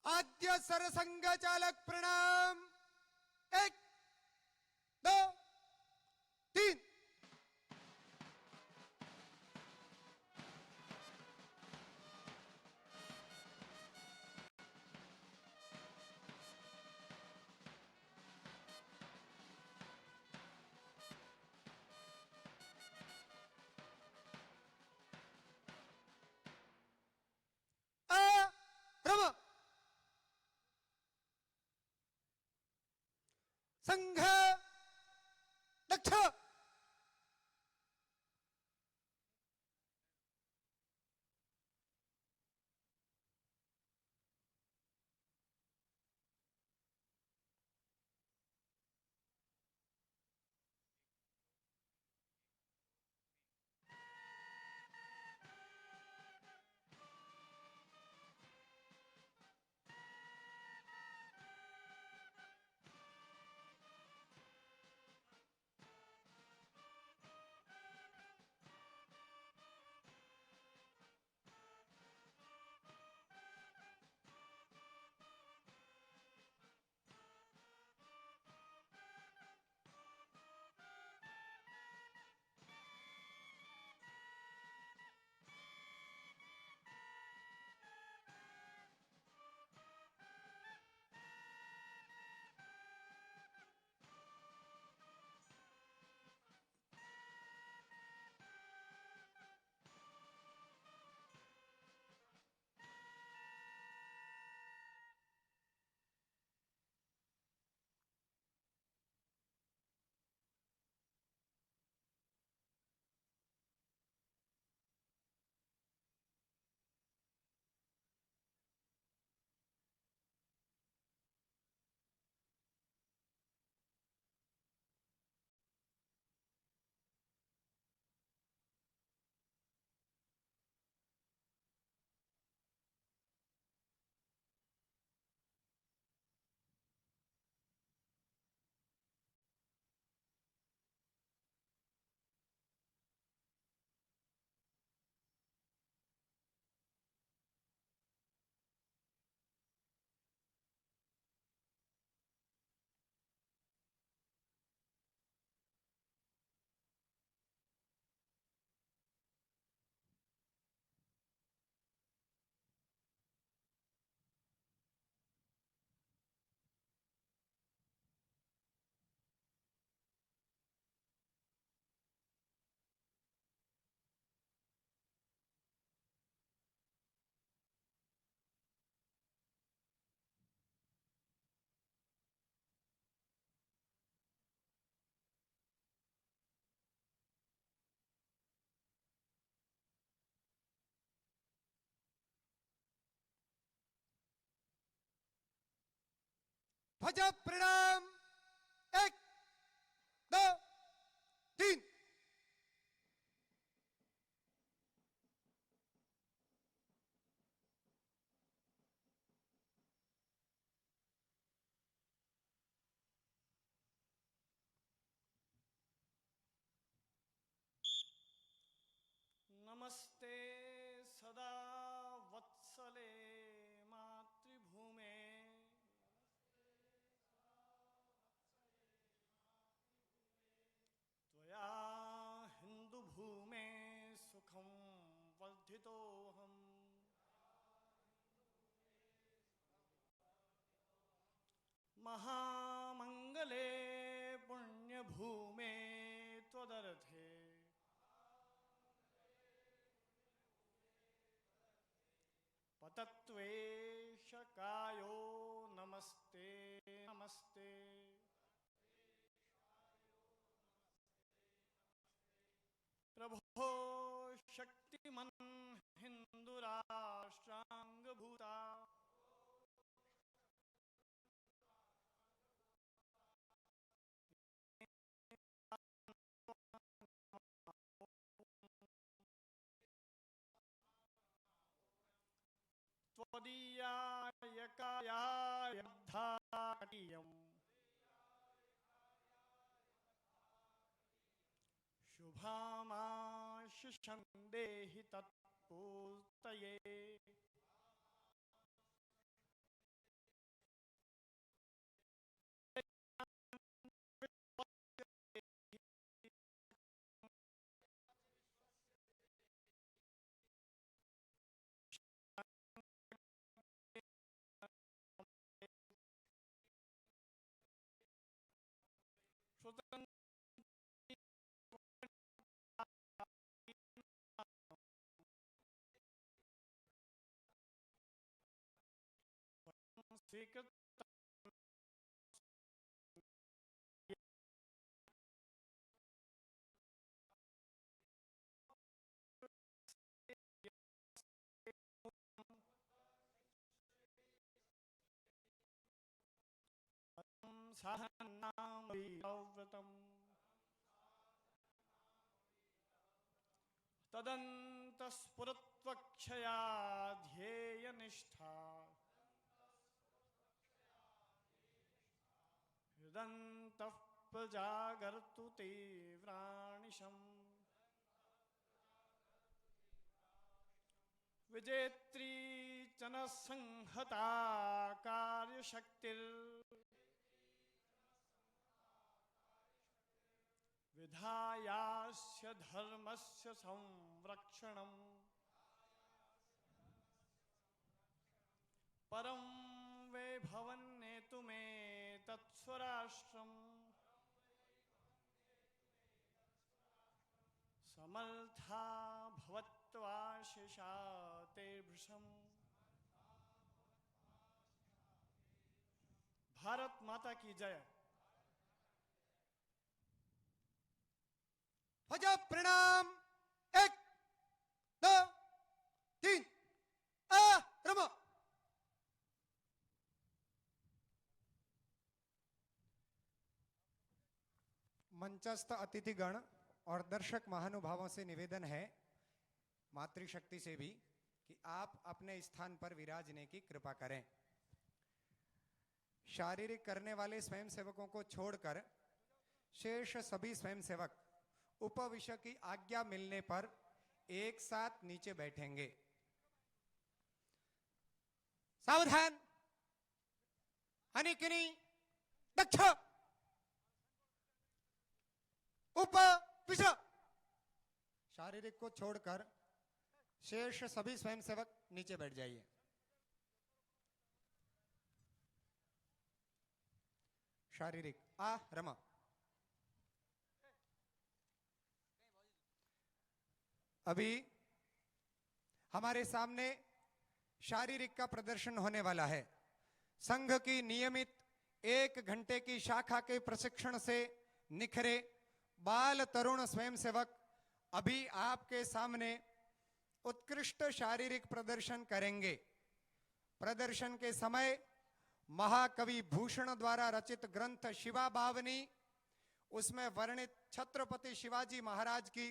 आद्य सरसंघ चालक प्रणाम। एक दो तीन। रम संघ दक्ष। ध्वज प्रणाम। एक दो तीन। नमस्ते सदा वत्सले मातृभूमे। त्वया हिन्दुभूमे सुखं वर्धितोऽहम्। महामङ्गले पुण्यभूमे त्वदर्थे पतत्वेष कायो नमस्ते नमस्ते। प्रभो शक्तिमन् हिन्दुराष्ट्राङ्गभूता त्वदीयाय कायाय बद्धाकटीयम् शुभामाशिषं देहि तत्पूर्तये। स्वीकृत सहनामव्रतम् तदन्तस्फुरत्वक्षया ध्येयनिष्ठा हृदन्तः प्रजागर्तु तीव्राणिशम् विजेत्री च न संहता कार्यशक्तिर् विधायास्य धर्मस्य संरक्षणम् परं वैभवन्नेतुमे तत्स्वराष्ट्रम् समर्था भवत्वाशिषा ते भृशम्। भारत माता की जय। ध्वज प्रणाम। 1 2 3 आरंभ। मंचस्थ अतिथिगण और दर्शक महानुभावों से निवेदन है, मातृशक्ति से भी, कि आप अपने स्थान पर विराजने की कृपा करें। शारीरिक करने वाले स्वयंसेवकों को छोड़कर शेष सभी स्वयंसेवक उपविश्य की आज्ञा मिलने पर एक साथ नीचे बैठेंगे। सावधान। हनिकिनी दक्ष उपविश्य। शारीरिक को छोड़कर शेष सभी स्वयंसेवक नीचे बैठ जाइए। शारीरिक रमा। अभी हमारे सामने शारीरिक का प्रदर्शन होने वाला है। संघ की नियमित 1 घंटे की शाखा के प्रशिक्षण से निखरे बाल तरुण स्वयंसेवक अभी आपके सामने उत्कृष्ट शारीरिक प्रदर्शन करेंगे। प्रदर्शन के समय महाकवि भूषण द्वारा रचित ग्रंथ शिवा बावनी, उसमें वर्णित छत्रपति शिवाजी महाराज की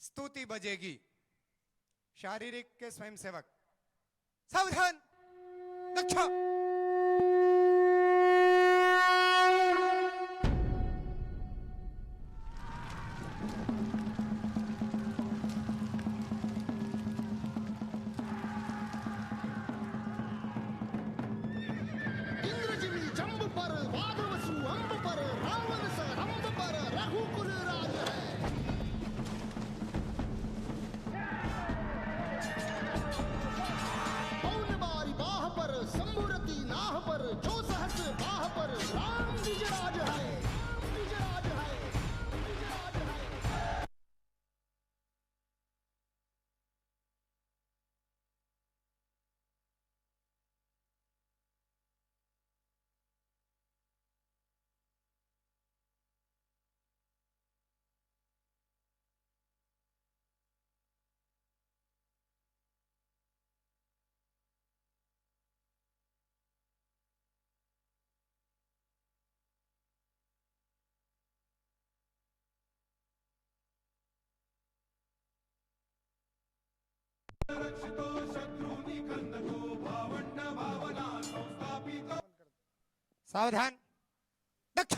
स्तुति बजेगी। शारीरिक के स्वयंसेवक सावधान। दक्ष इंद्रजिमी जंब पर वादवसु अंब पर रावण स रंब पर रघुकुल राज है। पौन बारी बाह पर संबुरती नाह पर जो सहस बाह पर राम निजराज है। राम निजराज है। निजराज है। सावधान। दक्ष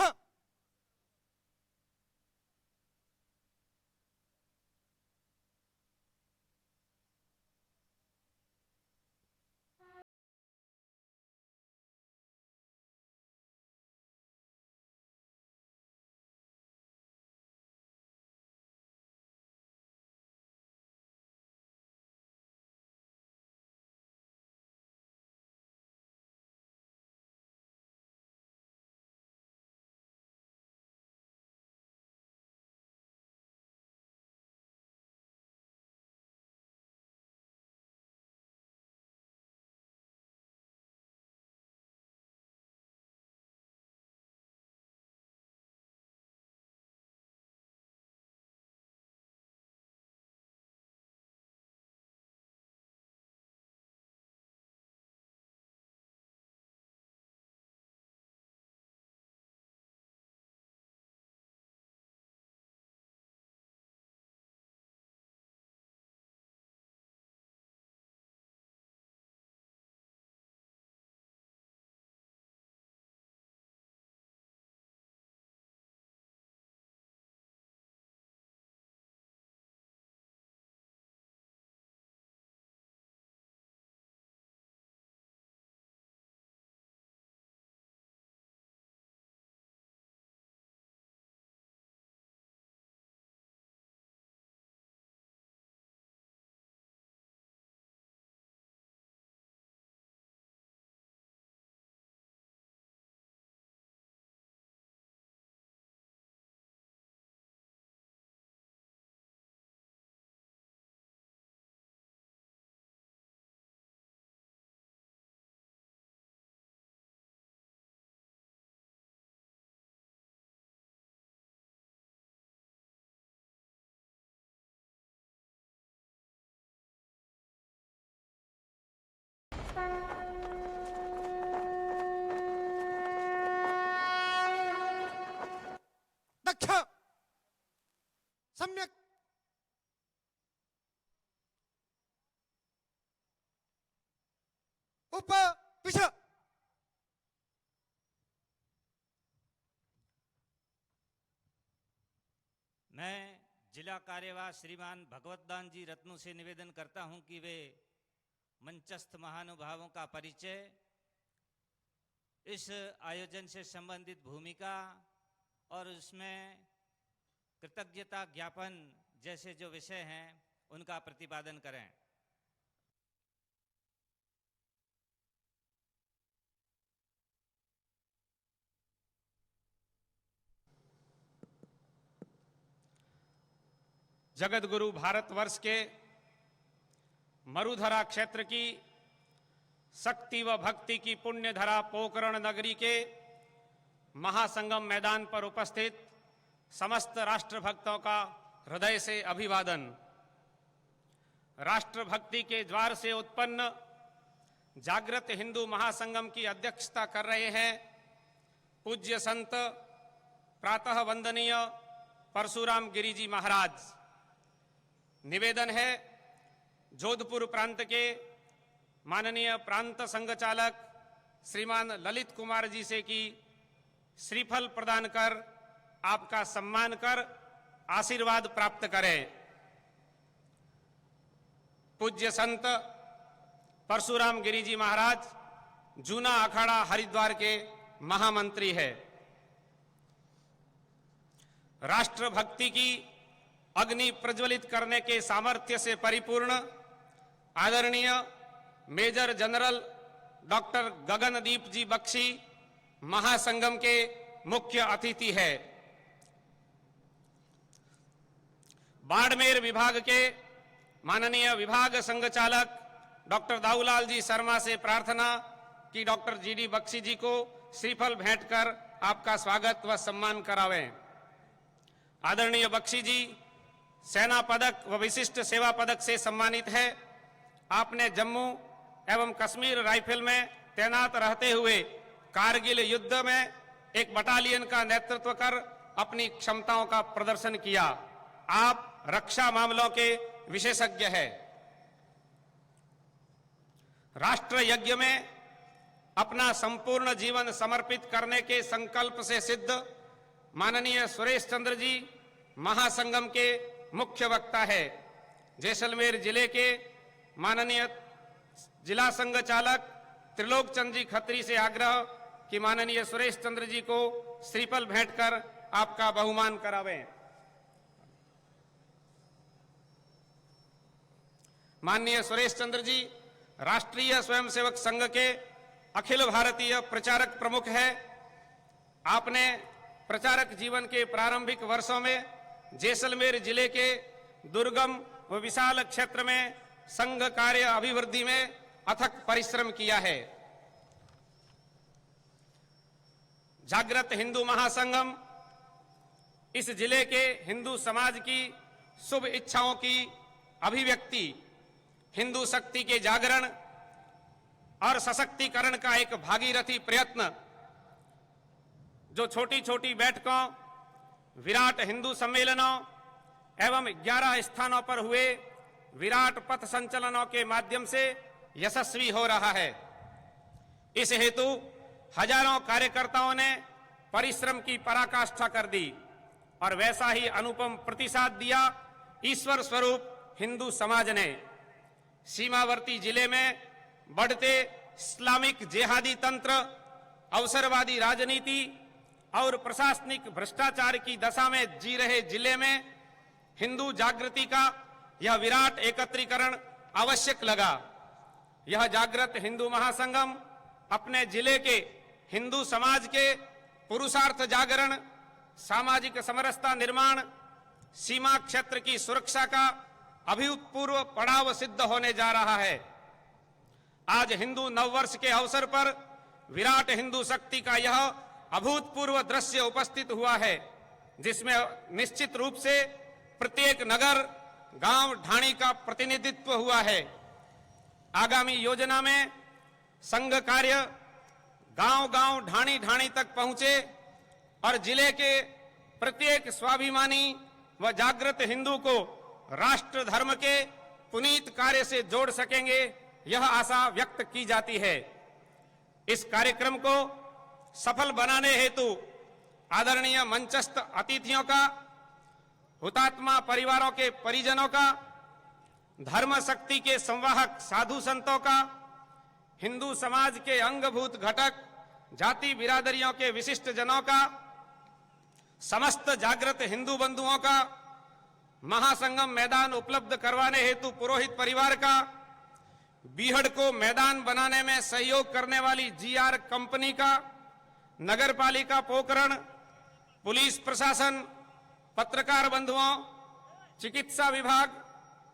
पीछे। मैं जिला कार्यवाह श्रीमान भगवतदान जी रत्नू से निवेदन करता हूं कि वे मंचस्थ महानुभावों का परिचय, इस आयोजन से संबंधित भूमिका और उसमें कृतज्ञता ज्ञापन जैसे जो विषय हैं उनका प्रतिपादन करें। जगत गुरु भारतवर्ष के मरुधरा क्षेत्र की शक्ति व भक्ति की पुण्य धरा पोकरण नगरी के महासंगम मैदान पर उपस्थित समस्त राष्ट्रभक्तों का हृदय से अभिवादन। राष्ट्रभक्ति के द्वार से उत्पन्न जागृत हिंदू महासंगम की अध्यक्षता कर रहे हैं पूज्य संत प्रातः वंदनीय परशुराम गिरी जी महाराज। निवेदन है जोधपुर प्रांत के माननीय प्रांत संघ चालक श्रीमान ललित कुमार जी से कि श्रीफल प्रदान कर आपका सम्मान कर आशीर्वाद प्राप्त करें। पूज्य संत परशुराम गिरी जी महाराज जूना अखाड़ा हरिद्वार के महामंत्री है। राष्ट्रभक्ति की अग्नि प्रज्वलित करने के सामर्थ्य से परिपूर्ण आदरणीय मेजर जनरल डॉक्टर गगनदीप जी बख्शी महासंगम के मुख्य अतिथि है। बाड़मेर विभाग के माननीय विभाग संघ चालक डॉक्टर दाऊलाल जी शर्मा से प्रार्थना कि डॉक्टर जीडी बख्शी जी को श्रीफल भेंट कर आपका स्वागत व सम्मान करावें। आदरणीय बख्शी जी सेना पदक व विशिष्ट सेवा पदक से सम्मानित है। आपने जम्मू एवं कश्मीर राइफल में तैनात रहते हुए कारगिल युद्ध में एक बटालियन का नेतृत्व कर अपनी क्षमताओं का प्रदर्शन किया। आप रक्षा मामलों के विशेषज्ञ हैं। राष्ट्र यज्ञ में अपना संपूर्ण जीवन समर्पित करने के संकल्प से सिद्ध माननीय सुरेश चंद्र जी महासंगम के मुख्य वक्ता है। जैसलमेर जिले के माननीय जिला संघ चालक त्रिलोक चंद जी खत्री से आग्रह कि माननीय सुरेश चंद्र जी को श्रीफल भेंट कर आपका बहुमान करावें। माननीय सुरेश चंद्र जी राष्ट्रीय स्वयंसेवक संघ के अखिल भारतीय प्रचारक प्रमुख है। आपने प्रचारक जीवन के प्रारंभिक वर्षों में जैसलमेर जिले के दुर्गम व विशाल क्षेत्र में संघ कार्य अभिवृद्धि में अथक परिश्रम किया है। जागृत हिंदू महासंगम इस जिले के हिंदू समाज की शुभ इच्छाओं की अभिव्यक्ति, हिंदू शक्ति के जागरण और सशक्तिकरण का एक भागीरथी प्रयत्न, जो छोटी छोटी बैठकों, विराट हिंदू सम्मेलनों एवं 11 स्थानों पर हुए विराट पथ संचलनों के माध्यम से यशस्वी हो रहा है। इस हेतु हजारों कार्यकर्ताओं ने परिश्रम की पराकाष्ठा कर दी और वैसा ही अनुपम प्रतिसाद दिया ईश्वर स्वरूप हिंदू समाज ने। सीमावर्ती जिले में बढ़ते इस्लामिक जिहादी तंत्र, अवसरवादी राजनीति और प्रशासनिक भ्रष्टाचार की दशा में जी रहे जिले में हिंदू जागृति का यह विराट एकत्रीकरण आवश्यक लगा। यह जागृत हिंदू महासंगम अपने जिले के हिंदू समाज के पुरुषार्थ जागरण, सामाजिक समरसता निर्माण, सीमा क्षेत्र की सुरक्षा का अभूतपूर्व पड़ाव सिद्ध होने जा रहा है। आज हिंदू नववर्ष के अवसर पर विराट हिंदू शक्ति का यह अभूतपूर्व दृश्य उपस्थित हुआ है, जिसमें निश्चित रूप से प्रत्येक नगर, गांव, ढाणी का प्रतिनिधित्व हुआ है। आगामी योजना में संघ कार्य गांव-गांव, ढाणी-ढाणी तक पहुंचे और जिले के प्रत्येक स्वाभिमानी व जागृत हिंदू को राष्ट्र धर्म के पुनीत कार्य से जोड़ सकेंगे, यह आशा व्यक्त की जाती है। इस कार्यक्रम को सफल बनाने हेतु आदरणीय मंचस्थ अतिथियों का, हुतात्मा परिवारों के परिजनों का, धर्म शक्ति के संवाहक साधु संतों का, हिंदू समाज के अंगभूत घटक जाति बिरादरियों के विशिष्ट जनों का, समस्त जागृत हिंदू बंधुओं का, महासंगम मैदान उपलब्ध करवाने हेतु पुरोहित परिवार का, बीहड़ को मैदान बनाने में सहयोग करने वाली जीआर कंपनी का, नगर पालिका पोखरण, पुलिस प्रशासन, पत्रकार बंधुओं, चिकित्सा विभाग,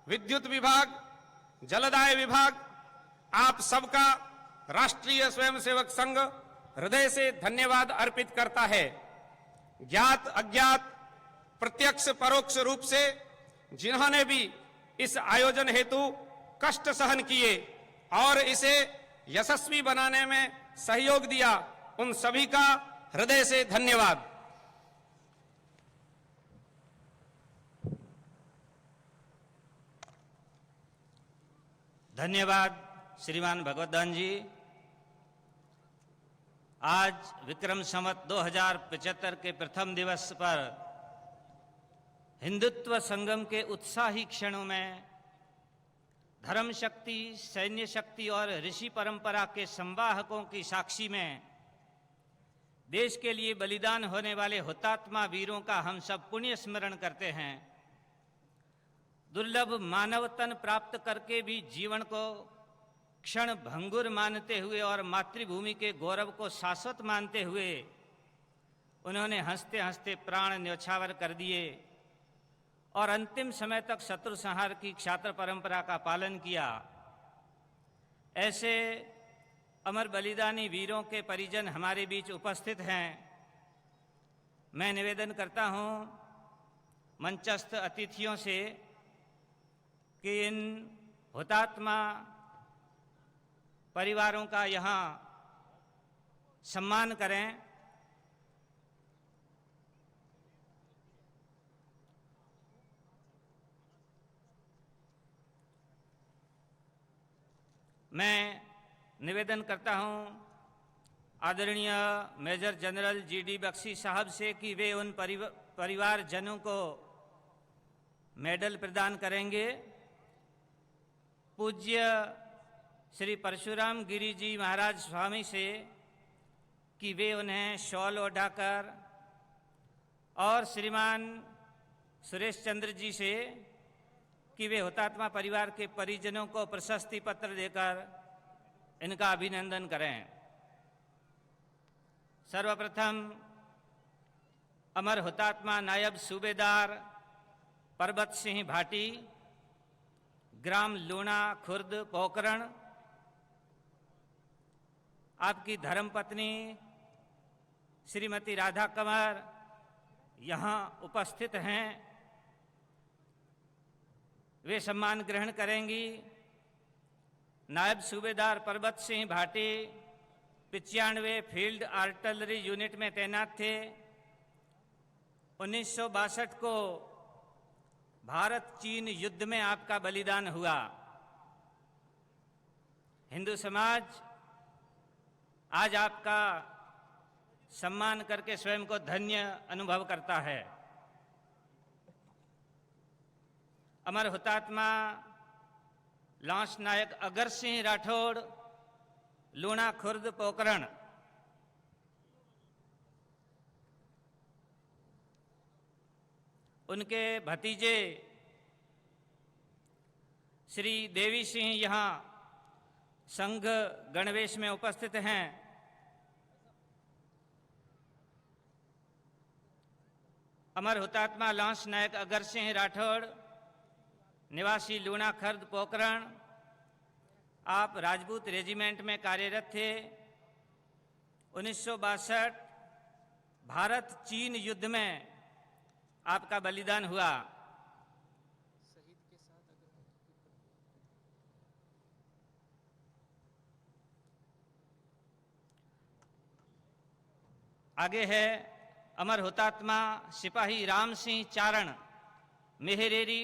विद्युत विभाग, जलदाय विभाग, आप सबका राष्ट्रीय स्वयंसेवक संघ हृदय से धन्यवाद अर्पित करता है। ज्ञात अज्ञात, प्रत्यक्ष परोक्ष रूप से जिन्होंने भी इस आयोजन हेतु कष्ट सहन किए और इसे यशस्वी बनाने में सहयोग दिया, उन सभी का हृदय से धन्यवाद। धन्यवाद श्रीमान भगवतदान जी। आज विक्रम संवत 2075 के प्रथम दिवस पर हिंदुत्व संगम के उत्साही क्षणों में धर्म शक्ति, सैन्य शक्ति और ऋषि परंपरा के संवाहकों की साक्षी में देश के लिए बलिदान होने वाले हुतात्मा वीरों का हम सब पुण्य स्मरण करते हैं। दुर्लभ मानव तन प्राप्त करके भी जीवन को क्षण भंगुर मानते हुए और मातृभूमि के गौरव को शाश्वत मानते हुए उन्होंने हंसते हंसते प्राण न्यौछावर कर दिए और अंतिम समय तक शत्रु संहार की क्षात्र परंपरा का पालन किया। ऐसे अमर बलिदानी वीरों के परिजन हमारे बीच उपस्थित हैं। मैं निवेदन करता हूं मंचस्थ अतिथियों से कि इन हुतात्मा परिवारों का यहाँ सम्मान करें। मैं निवेदन करता हूं आदरणीय मेजर जनरल जीडी बख्शी साहब से कि वे उन परिवारजनों को मेडल प्रदान करेंगे। पूज्य श्री परशुराम गिरी जी महाराज स्वामी से कि वे उन्हें शॉल ओढ़ाकर, और श्रीमान सुरेश चंद्र जी से कि वे हुतात्मा परिवार के परिजनों को प्रशस्ति पत्र देकर इनका अभिनंदन करें। सर्वप्रथम अमर हुतात्मा नायब सूबेदार परबत सिंह भाटी, ग्राम लूणा खुर्द पोखरण, आपकी धर्मपत्नी श्रीमती राधा कंवर यहाँ उपस्थित हैं। वे सम्मान ग्रहण करेंगी। नायब सूबेदार Parbat Singh Bhati 95 field artillery unit में तैनात थे। 1962 को भारत चीन युद्ध में आपका बलिदान हुआ। हिंदू समाज आज आपका सम्मान करके स्वयं को धन्य अनुभव करता है। अमर हुतात्मा लांस नायक अगर सिंह राठौड़, लूणा खुर्द पोखरण, उनके भतीजे श्री देवी सिंह यहाँ संघ गणवेश में उपस्थित हैं। अमर हुतात्मा लांस नायक अगर सिंह राठौड़, निवासी लूणा खर्द पोखरण, आप राजपूत रेजिमेंट में कार्यरत थे। 1962 भारत चीन युद्ध में आपका बलिदान हुआ। आगे है अमर हुतात्मा सिपाही राम सिंह चारण, मेहरेरी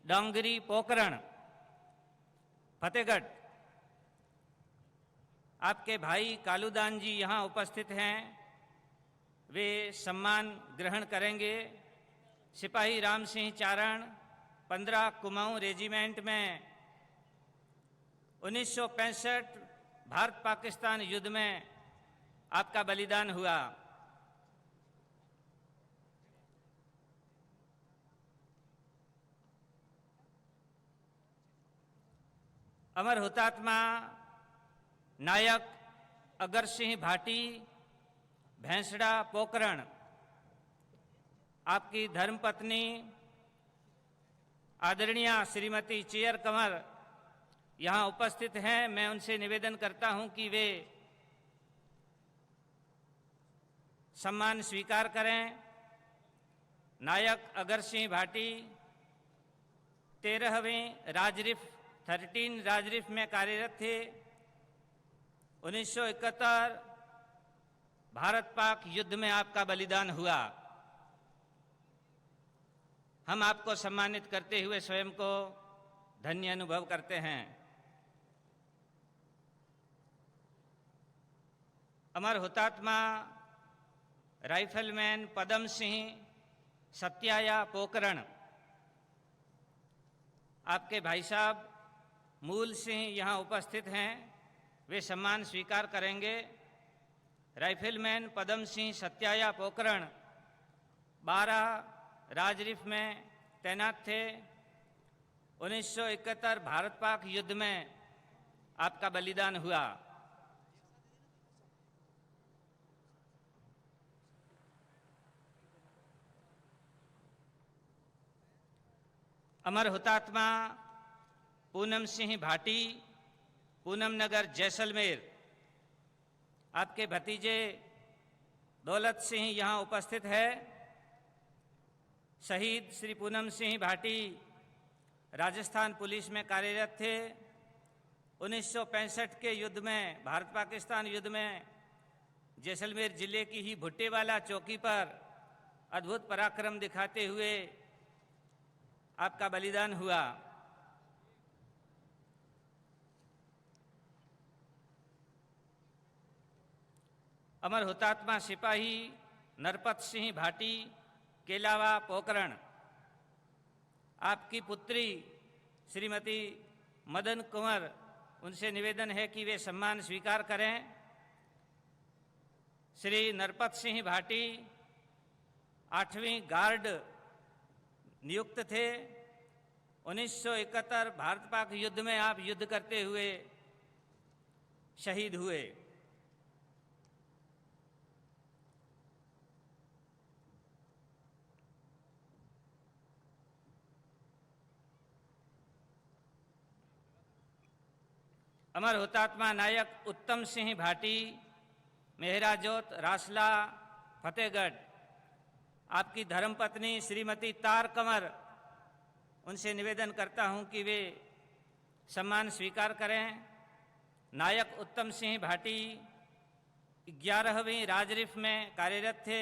डांगरी पोखरण, फतेहगढ़। आपके भाई कालूदान जी यहाँ उपस्थित हैं, वे सम्मान ग्रहण करेंगे। सिपाही राम सिंह चारण 15 कुमाऊं रेजिमेंट में 1965 भारत पाकिस्तान युद्ध में आपका बलिदान हुआ। अमर हुतात्मा नायक अगर सिंह भाटी भैंसड़ा पोकरण, आपकी धर्मपत्नी आदरणीय श्रीमती चेयर कंवर यहाँ उपस्थित हैं। मैं उनसे निवेदन करता हूं कि वे सम्मान स्वीकार करें। नायक अगर सिंह भाटी 13वीं राजरिफ 13 राजरिफ में कार्यरत थे। 1971 भारत पाक युद्ध में आपका बलिदान हुआ। हम आपको सम्मानित करते हुए स्वयं को धन्य अनुभव करते हैं। अमर हुतात्मा राइफलमैन पदम सिंह सत्याया पोकरण, आपके भाई साहब मूल सिंह यहाँ उपस्थित हैं, वे सम्मान स्वीकार करेंगे। राइफलमैन पदम सिंह सत्याया पोकरण 12 राजरिफ में तैनात थे। 1971 भारत पाक युद्ध में आपका बलिदान हुआ। अमर हुतात्मा पूनम सिंह भाटी पूनम नगर जैसलमेर, आपके भतीजे दौलत सिंह यहाँ उपस्थित है। शहीद श्री पूनम सिंह भाटी राजस्थान पुलिस में कार्यरत थे। 1965 के युद्ध में, भारत पाकिस्तान युद्ध में, जैसलमेर जिले की ही भुट्टेवाला चौकी पर अद्भुत पराक्रम दिखाते हुए आपका बलिदान हुआ। अमर हुतात्मा सिपाही नरपत सिंह भाटी केलावा पोकरण, आपकी पुत्री श्रीमती मदन कुंवर, उनसे निवेदन है कि वे सम्मान स्वीकार करें। श्री नरपत सिंह भाटी 8वीं गार्ड नियुक्त थे। 1971 भारत पाक युद्ध में आप युद्ध करते हुए शहीद हुए। अमर हुतात्मा नायक उत्तम सिंह भाटी मेहराजोत रासला फतेहगढ़, आपकी धर्मपत्नी श्रीमती तार कंवर, उनसे निवेदन करता हूं कि वे सम्मान स्वीकार करें। नायक उत्तम सिंह भाटी 11वीं राजरिफ में कार्यरत थे।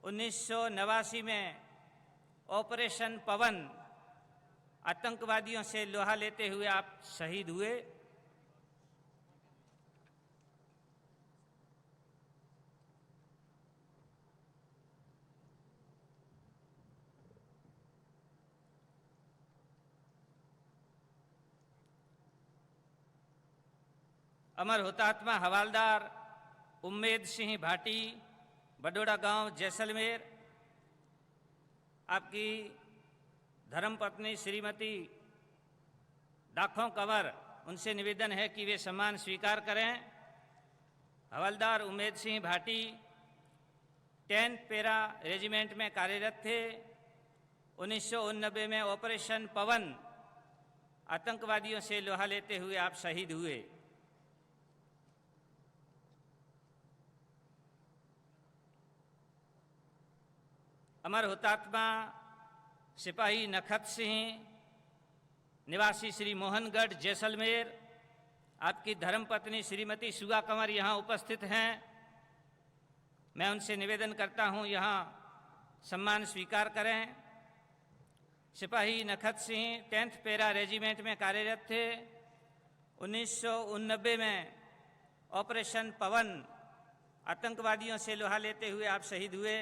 1989 में ऑपरेशन पवन आतंकवादियों से लोहा लेते हुए आप शहीद हुए। अमर हुतात्मा हवालदार उम्मेद सिंह भाटी बडोड़ा गांव जैसलमेर, आपकी धर्मपत्नी श्रीमती दाखों कंवर, उनसे निवेदन है कि वे सम्मान स्वीकार करें। हवलदार उम्मेद सिंह भाटी 10 पैरा रेजिमेंट में कार्यरत थे। 1989 में ऑपरेशन पवन आतंकवादियों से लोहा लेते हुए आप शहीद हुए। अमर हुतात्मा सिपाही नखत सिंह निवासी श्री मोहनगढ़ जैसलमेर, आपकी धर्मपत्नी श्रीमती सुगा कंवर यहाँ उपस्थित हैं। मैं उनसे निवेदन करता हूँ यहाँ सम्मान स्वीकार करें। सिपाही नखत सिंह 10th पैरा रेजिमेंट में कार्यरत थे। 1989 में ऑपरेशन पवन आतंकवादियों से लोहा लेते हुए आप शहीद हुए।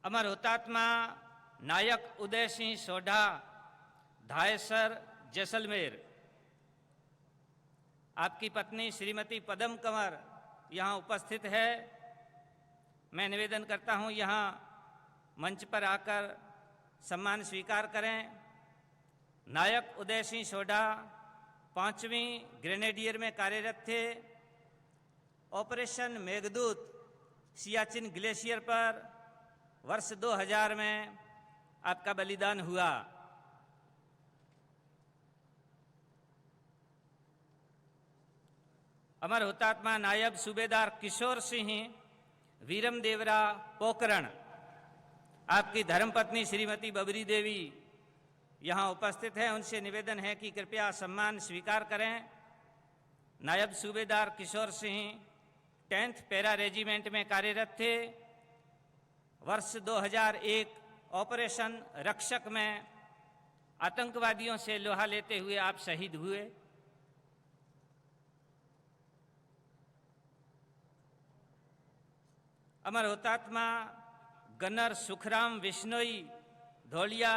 अमर हुतात्मा नायक उदय सिंह सोढ़ा, धायसर, जैसलमेर। आपकी पत्नी श्रीमती पदम कंवर यहाँ उपस्थित है। मैं निवेदन करता हूँ यहाँ मंच पर आकर सम्मान स्वीकार करें। नायक उदय सिंह सोढ़ा 5वीं ग्रेनेडियर में कार्यरत थे। ऑपरेशन मेघदूत सियाचिन ग्लेशियर पर वर्ष 2000 में आपका बलिदान हुआ। अमर हुतात्मा नायब सूबेदार किशोर सिंह वीरम देवरा पोकरण, आपकी धर्मपत्नी श्रीमती बबरी देवी यहाँ उपस्थित है। उनसे निवेदन है कि कृपया सम्मान स्वीकार करें। नायब सूबेदार Kishore Singh 10th para regiment में कार्यरत थे। वर्ष 2001 ऑपरेशन रक्षक में आतंकवादियों से लोहा लेते हुए आप शहीद हुए। अमर हुतात्मा गन्नर सुखराम विश्नोई, धौलिया,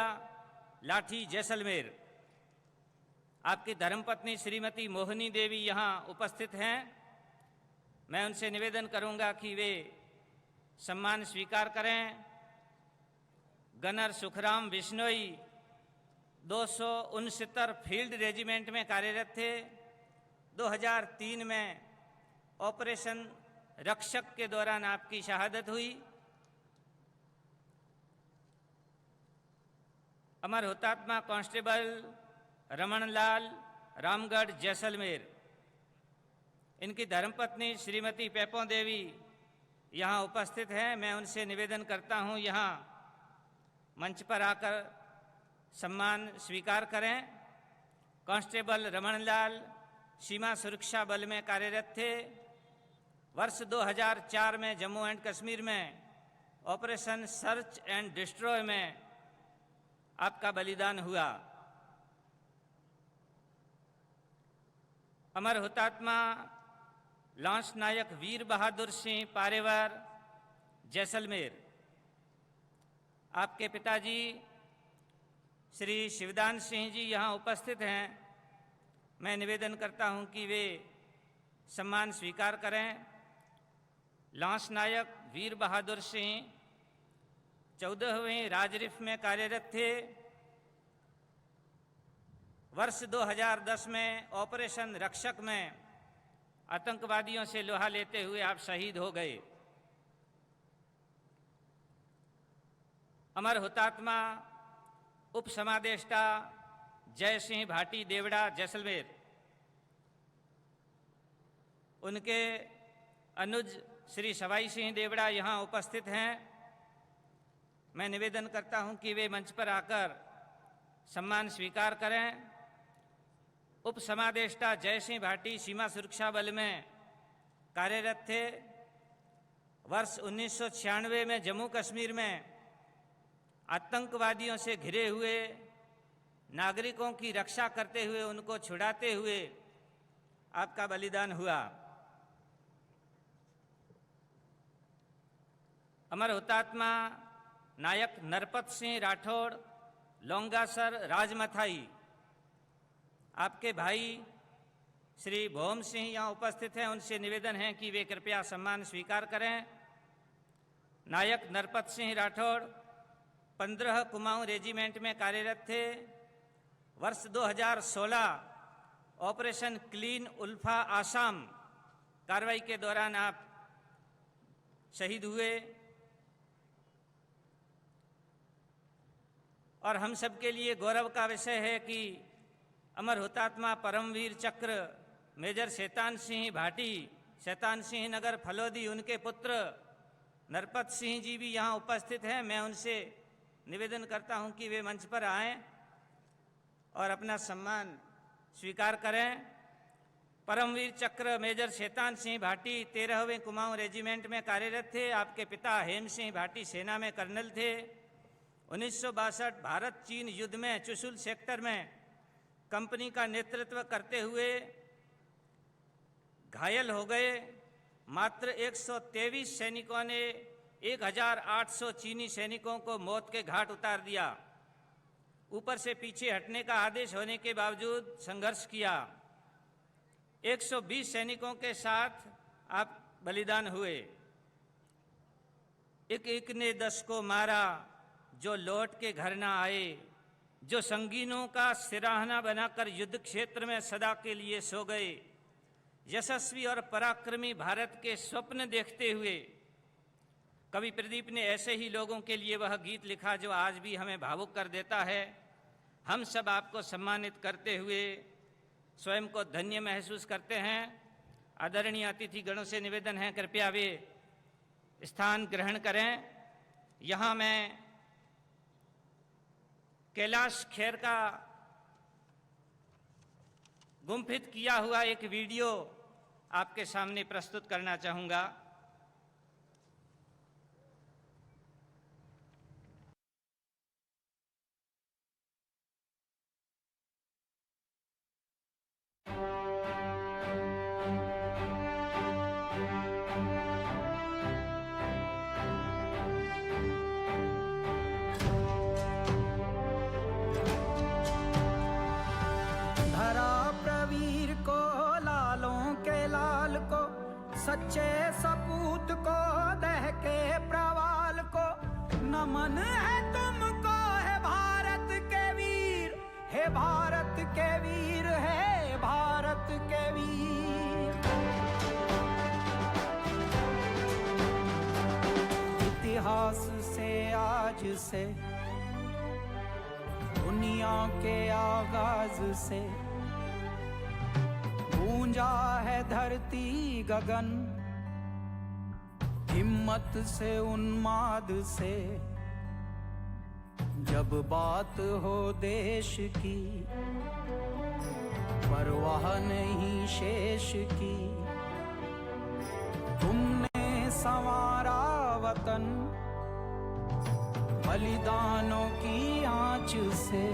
लाठी, जैसलमेर। आपकी धर्मपत्नी श्रीमती मोहनी देवी यहाँ उपस्थित हैं। मैं उनसे निवेदन करूंगा कि वे सम्मान स्वीकार करें। Gunner Sukhram Bishnoi 269 field regiment में कार्यरत थे। 2003 में ऑपरेशन रक्षक के दौरान आपकी शहादत हुई। अमर हुतात्मा कांस्टेबल रमनलाल, रामगढ़, जैसलमेर। इनकी धर्मपत्नी श्रीमती पेपो देवी यहाँ उपस्थित हैं। मैं उनसे निवेदन करता हूँ यहाँ मंच पर आकर सम्मान स्वीकार करें। कांस्टेबल रमनलाल सीमा सुरक्षा बल में कार्यरत थे। वर्ष 2004 में जम्मू एंड कश्मीर में ऑपरेशन सर्च एंड डिस्ट्रॉय में आपका बलिदान हुआ। अमर हुतात्मा लांस नायक वीर बहादुर सिंह पारेवर, जैसलमेर। आपके पिताजी श्री शिवदान सिंह जी यहाँ उपस्थित हैं। मैं निवेदन करता हूँ कि वे सम्मान स्वीकार करें। लांस नायक वीर बहादुर सिंह 14वीं राजरिफ में कार्यरत थे। वर्ष 2010 में ऑपरेशन रक्षक में आतंकवादियों से लोहा लेते हुए आप शहीद हो गए। अमर हुतात्मा उप समादेष्टा जय सिंह भाटी, देवड़ा, जैसलमेर। उनके अनुज श्री सवाई सिंह देवड़ा यहाँ उपस्थित हैं। मैं निवेदन करता हूं कि वे मंच पर आकर सम्मान स्वीकार करें। उप समादेष्टा जय सिंह भाटी सीमा सुरक्षा बल में कार्यरत थे। वर्ष 1996 में जम्मू कश्मीर में आतंकवादियों से घिरे हुए नागरिकों की रक्षा करते हुए, उनको छुड़ाते हुए आपका बलिदान हुआ। अमर हुतात्मा नायक नरपत सिंह राठौड़, लोंगासर, राजमथाई। आपके भाई श्री भोम सिंह यहाँ उपस्थित हैं। उनसे निवेदन है कि वे कृपया सम्मान स्वीकार करें। नायक नरपत सिंह राठौड़ 15 कुमाऊं रेजिमेंट में कार्यरत थे। वर्ष 2016 ऑपरेशन क्लीन उल्फा आसाम कार्रवाई के दौरान आप शहीद हुए। और हम सबके लिए गौरव का विषय है कि अमर हुतात्मा परमवीर चक्र मेजर शैतान सिंह भाटी, शैतान सिंह नगर, फलोदी, उनके पुत्र नरपत सिंह जी भी यहाँ उपस्थित हैं। मैं उनसे निवेदन करता हूँ कि वे मंच पर आएं और अपना सम्मान स्वीकार करें। परमवीर चक्र मेजर शैतान सिंह भाटी 13वें कुमाऊं रेजिमेंट में कार्यरत थे। आपके पिता हेम सिंह भाटी सेना में कर्नल थे। 1962 भारत चीन युद्ध में चुशुल सेक्टर में कंपनी का नेतृत्व करते हुए घायल हो गए। मात्र 123 सैनिकों ने 1800 चीनी सैनिकों को मौत के घाट उतार दिया। ऊपर से पीछे हटने का आदेश होने के बावजूद संघर्ष किया। 120 सैनिकों के साथ आप बलिदान हुए। एक ने 10 को मारा जो लौट के घर ना आए, जो संगीनों का सिराहना बनाकर युद्ध क्षेत्र में सदा के लिए सो गए। यशस्वी और पराक्रमी भारत के स्वप्न देखते हुए कवि प्रदीप ने ऐसे ही लोगों के लिए वह गीत लिखा जो आज भी हमें भावुक कर देता है। हम सब आपको सम्मानित करते हुए स्वयं को धन्य महसूस करते हैं। आदरणीय अतिथि गणों से निवेदन है, कृपया वे स्थान ग्रहण करें। यहाँ मैं कैलाश खेर का गुम्फित किया हुआ एक वीडियो आपके सामने प्रस्तुत करना चाहूँगा। सच्चे सपूत को दहके प्रवाल को नमन है तुमको, है भारत के वीर, है भारत के वीर, है भारत के वीर। इतिहास से आज से दुनिया के आगाज से गूंजा है धरती गगन, हिम्मत से उन्माद से जब बात हो देश की, परवाह नहीं शेष की। तुमने संवारा वतन बलिदानों की आंच से।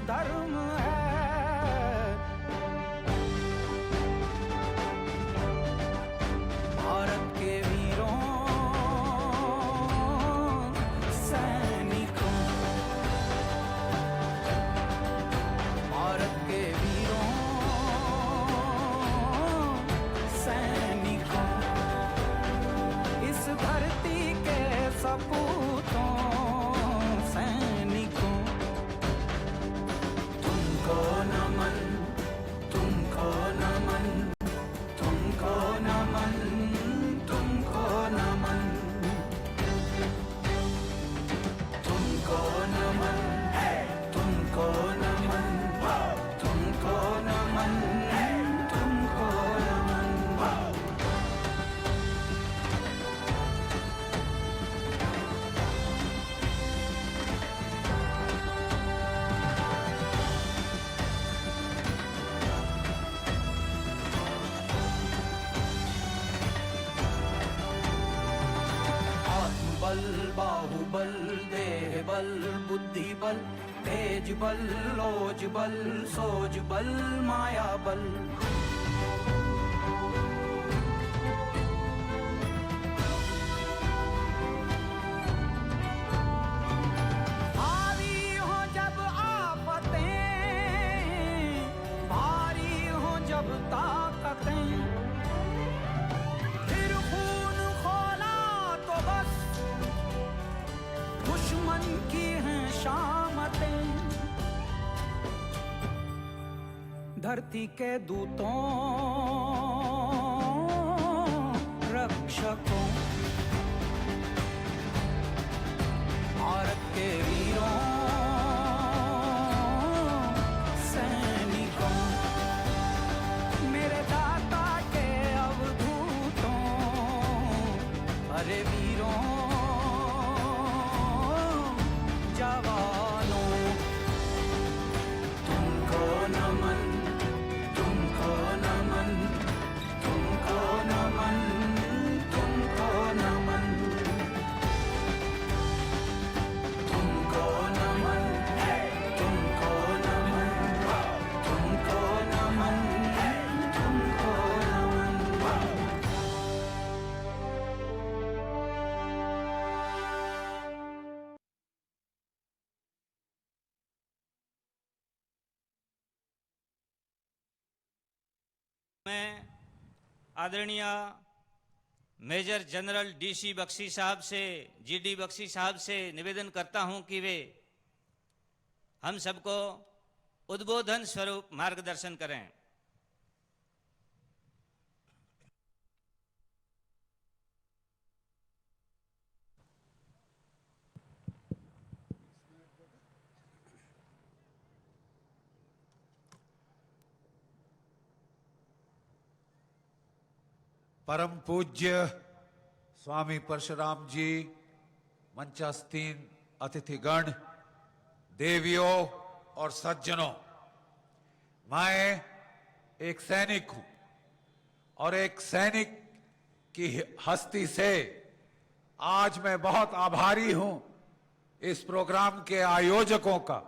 धर्म है भारत के वीरों सैनिकों, भारत के वीरों सैनिकों, इस धरती के सपूतों सैनिकों। तुमको नमन, तुमको नमन, तुमको नमन, तुमको नमन, तुमको नमन, तुमको नमन, तुमको नमन, तुमको नमन। बल बाहुबल देह बल बुद्धि बल तेज बल लोज बल सोज बल माया बल। भारी हो जब आफतें, भारी हो जब ताकतें, फिर खून खोला तो बस दुश्मन की हैं शामतें। धरती के दूतों रक्षकों, भारत के वीरों सैनिकों, मेरे दाता के अवधूतों, अरे वीरों जवानों, तुमको नमन, तुमको नमन, तुमको नमन, तुमको नमन, तुमको नमन, तुमको नमन, तुमको नमन, तुमको नमन। मैं आदरणीय मेजर जनरल डीसी बख्शी साहब से, जीडी बख्शी साहब से निवेदन करता हूं कि वे हम सबको उद्बोधन स्वरूप मार्गदर्शन करें। परम पूज्य स्वामी परशुराम जी, मंचस्थीन अतिथिगण, देवियों और सज्जनों, मैं एक सैनिक हूं और एक सैनिक की हस्ती से आज मैं बहुत आभारी हूं इस प्रोग्राम के आयोजकों का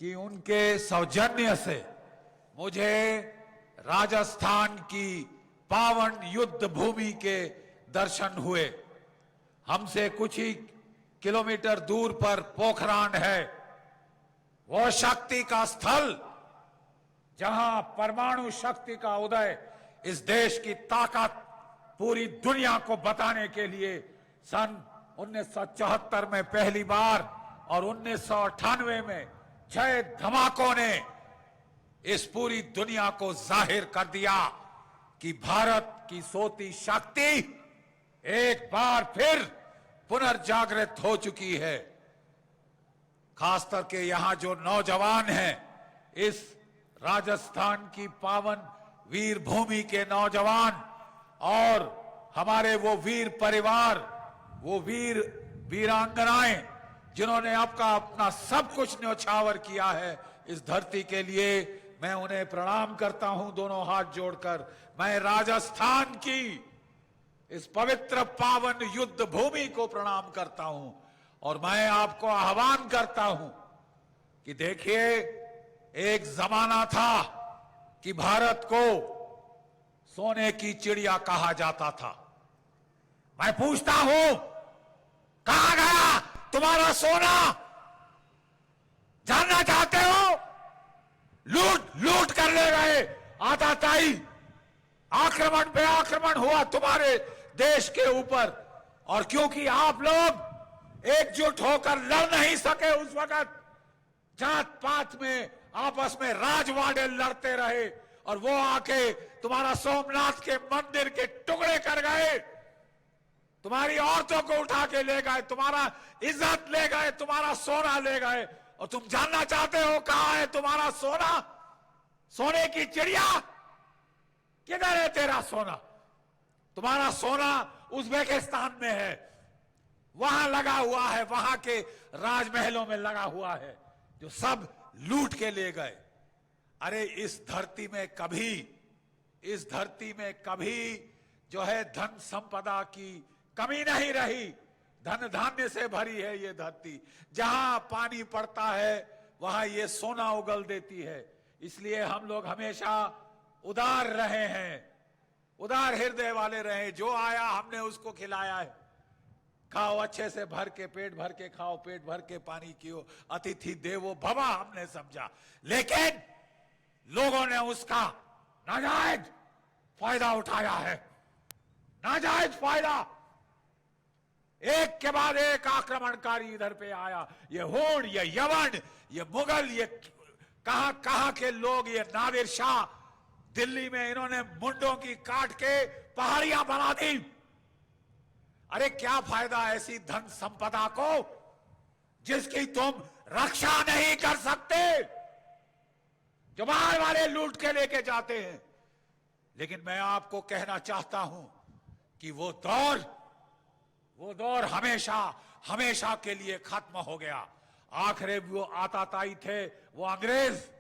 कि उनके सौजन्य से मुझे राजस्थान की पावन युद्ध भूमि के दर्शन हुए। हमसे कुछ ही किलोमीटर दूर पर पोखरान है, वो शक्ति का स्थल जहां परमाणु शक्ति का उदय इस देश की ताकत पूरी दुनिया को बताने के लिए सन 1974 में पहली बार और 1998 में 6 धमाकों ने इस पूरी दुनिया को जाहिर कर दिया कि भारत की सोती शक्ति एक बार फिर पुनर्जागृत हो चुकी है। खास करके यहां जो नौजवान हैं, इस राजस्थान की पावन वीर भूमि के नौजवान और हमारे वो वीर परिवार, वो वीर वीरांगनाएं जिन्होंने आपका अपना सब कुछ न्यौछावर किया है इस धरती के लिए, मैं उन्हें प्रणाम करता हूं दोनों हाथ जोड़कर। मैं राजस्थान की इस पवित्र पावन युद्ध भूमि को प्रणाम करता हूं और मैं आपको आह्वान करता हूं कि देखिए, एक जमाना था कि भारत को सोने की चिड़िया कहा जाता था। मैं पूछता हूं, कहां गया तुम्हारा सोना? जानना चाहते हो? लूट कर ले गए। आताताई आक्रमण पे आक्रमण हुआ तुम्हारे देश के ऊपर, और क्योंकि आप लोग एकजुट होकर लड़ नहीं सके उस वक्त, जात पात में आपस में राजवाड़े लड़ते रहे और वो आके तुम्हारा सोमनाथ के मंदिर के टुकड़े कर गए, तुम्हारी औरतों को उठा के ले गए, तुम्हारा इज्जत ले गए, तुम्हारा सोना ले गए। और तुम जानना चाहते हो कहां है तुम्हारा सोना? सोने की चिड़िया, किधर है तेरा सोना? तुम्हारा सोना उज्बेकिस्तान में है, वहां लगा हुआ है, वहां के राजमहलों में लगा हुआ है, जो सब लूट के ले गए। अरे इस धरती में कभी जो है धन संपदा की कमी नहीं रही, धन धान्य से भरी है ये धरती। जहां पानी पड़ता है वहां ये सोना उगल देती है। इसलिए हम लोग हमेशा उदार रहे हैं, उदार हृदय वाले रहे। जो आया हमने उसको खिलाया है। खाओ अच्छे से, भर के, पेट भर के खाओ, पेट भर के पानी पियो, अतिथि देवो भव हमने समझा। लेकिन लोगों ने उसका नाजायज फायदा उठाया है, नाजायज फायदा। एक के बाद एक आक्रमणकारी इधर पे आया। ये होड़, ये यवन, ये मुगल, ये कहां कहां के लोग, ये नादिर शाह, दिल्ली में इन्होंने मुंडों की काट के पहाड़ियां बना दी। अरे क्या फायदा ऐसी धन संपदा को जिसकी तुम रक्षा नहीं कर सकते, जो बाहर वाले लूट के लेके जाते हैं। लेकिन मैं आपको कहना चाहता हूं कि वो दौर हमेशा हमेशा के लिए खत्म हो गया। आखिरी वो आताताई थे, वो अंग्रेज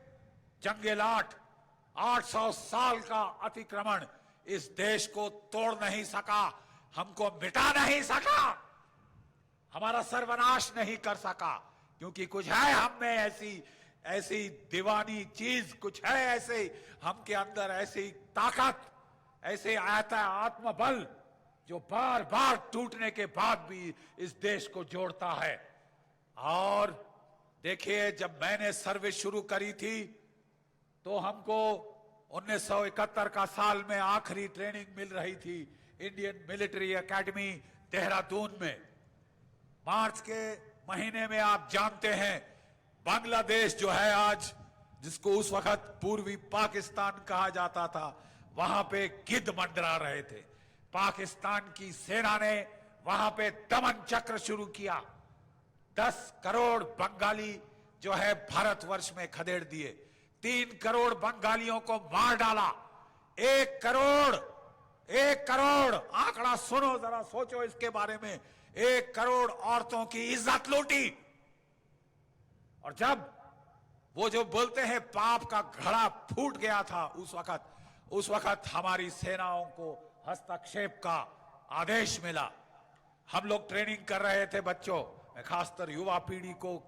जंगेलाट, 800 साल का अतिक्रमण इस देश को तोड़ नहीं सका, हमको मिटा नहीं सका, हमारा सर्वनाश नहीं कर सका। क्योंकि कुछ है हम में ऐसी दीवानी चीज, कुछ है ऐसे हम के अंदर ऐसी ताकत, ऐसे आता आत्मबल जो बार बार टूटने के बाद भी इस देश को जोड़ता है। और देखिए, जब मैंने सर्विस शुरू करी थी तो हमको 1971 का साल में आखिरी ट्रेनिंग मिल रही थी इंडियन मिलिट्री एकेडमी देहरादून में। मार्च के महीने में आप जानते हैं बांग्लादेश जो है आज, जिसको उस वक्त पूर्वी पाकिस्तान कहा जाता था, वहां पे गिद्ध मंडरा रहे थे। पाकिस्तान की सेना ने वहां पे दमन चक्र शुरू किया। 10 करोड़ बंगाली जो है भारतवर्ष में खदेड़ दिए। 3 करोड़ बंगालियों को मार डाला। 1 करोड़ आंकड़ा सुनो जरा, सोचो इसके बारे में। 1 करोड़ औरतों की इज्जत लूटी। और जब वो जो बोलते हैं पाप का घड़ा फूट गया था, उस वक्त हमारी सेनाओं को हस्तक्षेप का आदेश मिला। हम लोग ट्रेनिंग कर रहे थे बच्चों, मैं खासकर युवा पीढ़ी को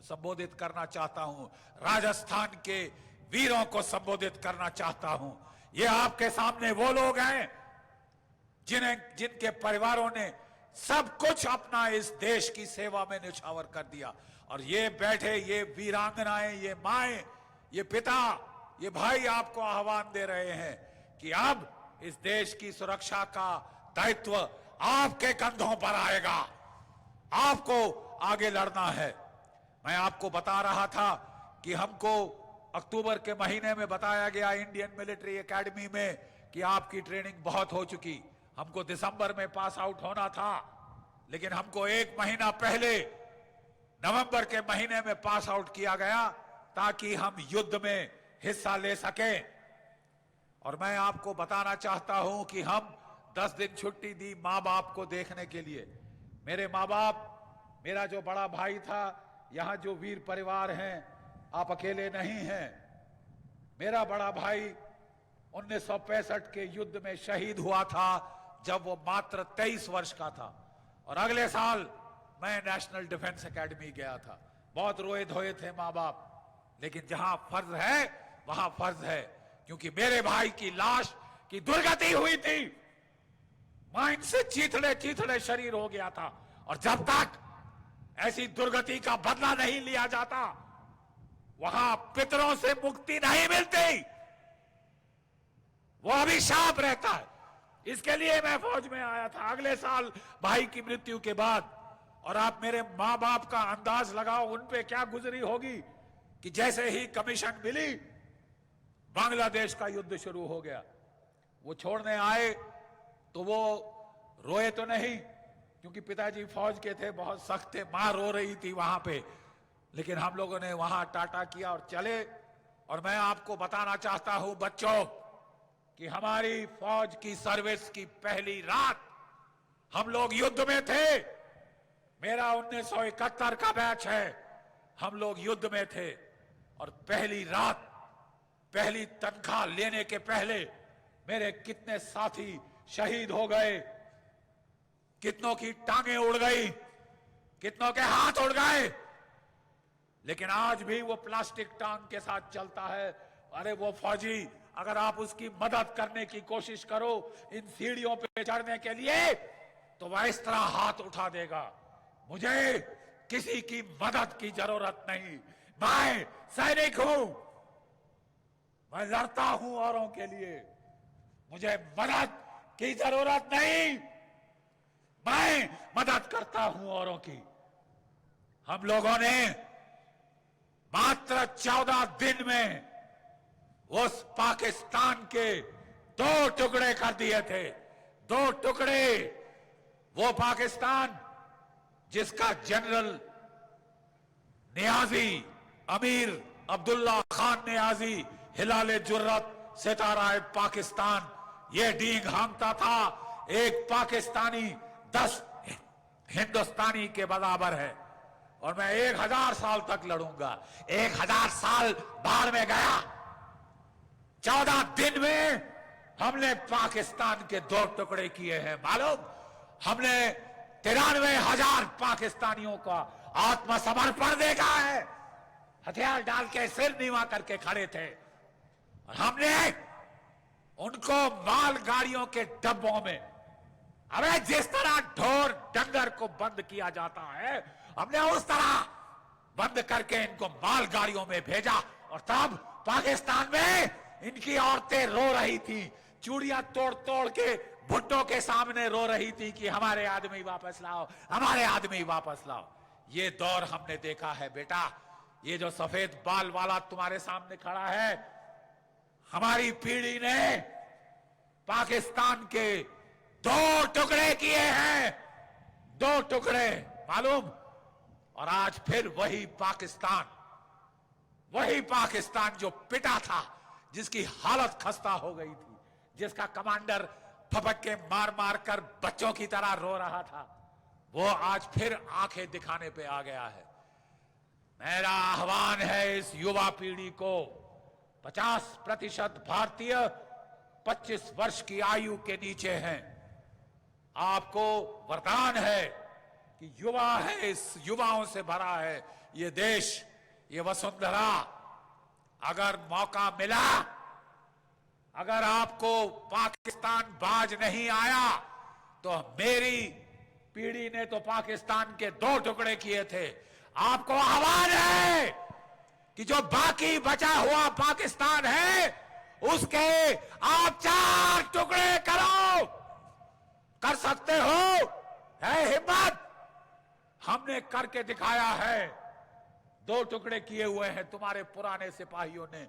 संबोधित करना चाहता हूं, राजस्थान के वीरों को संबोधित करना चाहता हूं। ये आपके सामने वो लोग हैं जिनके परिवारों ने सब कुछ अपना इस देश की सेवा में न्यौछावर कर दिया। और ये बैठे ये वीरांगनाएं, ये माएं, ये पिता, ये भाई आपको आह्वान दे रहे हैं कि अब इस देश की सुरक्षा का दायित्व आपके कंधों पर आएगा, आपको आगे लड़ना है। मैं आपको बता रहा था कि हमको अक्टूबर के महीने में बताया गया इंडियन मिलिट्री एकेडमी में कि आपकी ट्रेनिंग बहुत हो चुकी। हमको दिसंबर में पास आउट होना था, लेकिन हमको 1 महीना पहले नवंबर के महीने में पास आउट किया गया ताकि हम युद्ध में हिस्सा ले सकें। और मैं आपको बताना चाहता हूं कि हम 10 दिन छुट्टी दी मां बाप को देखने के लिए। मेरे मां बाप, मेरा जो बड़ा भाई था, यहां जो वीर परिवार हैं, आप अकेले नहीं हैं। मेरा बड़ा भाई 1965 के युद्ध में शहीद हुआ था जब वो मात्र 23 वर्ष का था। और अगले साल मैं नेशनल डिफेंस एकेडमी गया था। बहुत रोए धोए थे मां बाप, लेकिन जहां फर्ज है वहां फर्ज है, क्योंकि मेरे भाई की लाश की दुर्गति हुई थी, माइन से चीथड़े चीथड़े शरीर हो गया था। और जब तक ऐसी दुर्गति का बदला नहीं लिया जाता, वहां पितरों से मुक्ति नहीं मिलती, वो अभिशाप रहता है। इसके लिए मैं फौज में आया था अगले साल भाई की मृत्यु के बाद। और आप मेरे मां बाप का अंदाज लगाओ उन पे क्या गुजरी होगी कि जैसे ही कमीशन मिली, बांग्लादेश का युद्ध शुरू हो गया। वो छोड़ने आए तो वो रोए तो नहीं, क्योंकि पिताजी फौज के थे, बहुत सख्त थे, मां रो रही थी वहां पे, लेकिन हम लोगों ने वहां टाटा किया और चले। और मैं आपको बताना चाहता हूं बच्चों कि हमारी फौज की सर्विस की पहली रात हम लोग युद्ध में थे। मेरा 1971 का बैच है, हम लोग युद्ध में थे। और पहली रात, पहली तनख्वाह लेने के पहले मेरे कितने साथी शहीद हो गए, कितनों की टांगें उड़ गई, कितनों के हाथ उड़ गए, लेकिन आज भी वो प्लास्टिक टांग के साथ चलता है। अरे वो फौजी, अगर आप उसकी मदद करने की कोशिश करो इन सीढ़ियों पे चढ़ने के लिए, तो वह इस तरह हाथ उठा देगा। मुझे किसी की मदद की जरूरत नहीं, मैं सैनिक हूं, मैं लड़ता हूं औरों के लिए, मुझे मदद की जरूरत नहीं, मैं मदद करता हूं औरों की। हम लोगों ने मात्र 14 दिन में उस पाकिस्तान के 2 टुकड़े कर दिए थे। 2 टुकड़े। वो पाकिस्तान जिसका जनरल नियाजी, अमीर अब्दुल्ला खान नियाजी, हिलाले जुर्रत, सितारा पाकिस्तान, ये डींग हांकता था एक पाकिस्तानी 10 हिंदुस्तानी के बराबर है और मैं 1000 साल तक लड़ूंगा। 1000 साल बाढ़ में गया। 14 दिन में हमने पाकिस्तान के 2 टुकड़े किए हैं। मालूम, हमने 93,000 पाकिस्तानियों का आत्मसमर्पण देखा है। हथियार डाल के सिर नीवा करके खड़े थे और हमने उनको मालगाड़ियों के डब्बों में, अबे जिस तरह ढोर डंगर को बंद किया जाता है, हमने उस तरह बंद करके इनको मालगाड़ियों में भेजा। और तब पाकिस्तान में इनकी औरतें रो रही थी, चूड़ियां तोड़ तोड़ के भुट्टो के सामने रो रही थी कि हमारे आदमी वापस लाओ, हमारे आदमी वापस लाओ। ये दौर हमने देखा है बेटा। ये जो सफेद बाल वाला तुम्हारे सामने खड़ा है, हमारी पीढ़ी ने पाकिस्तान के 2 टुकड़े किए हैं। 2 टुकड़े, मालूम। और आज फिर वही पाकिस्तान जो पिटा था, जिसकी हालत खस्ता हो गई थी, जिसका कमांडर फपक्के मार मार कर बच्चों की तरह रो रहा था, वो आज फिर आंखें दिखाने पे आ गया है। मेरा आह्वान है इस युवा पीढ़ी को, 50% भारतीय 25 वर्ष की आयु के नीचे हैं। आपको वरदान है कि युवा है, इस युवाओं से भरा है ये देश, ये वसुंधरा। अगर मौका मिला, अगर आपको पाकिस्तान बाज नहीं आया, तो मेरी पीढ़ी ने तो पाकिस्तान के 2 टुकड़े किए थे। आपको आह्वान है कि जो बाकी बचा हुआ पाकिस्तान है, उसके आप 4 टुकड़े करो। कर सकते हो, है हिम्मत। हमने करके दिखाया है। 2 टुकड़े किए हुए हैं तुम्हारे पुराने सिपाहियों ने।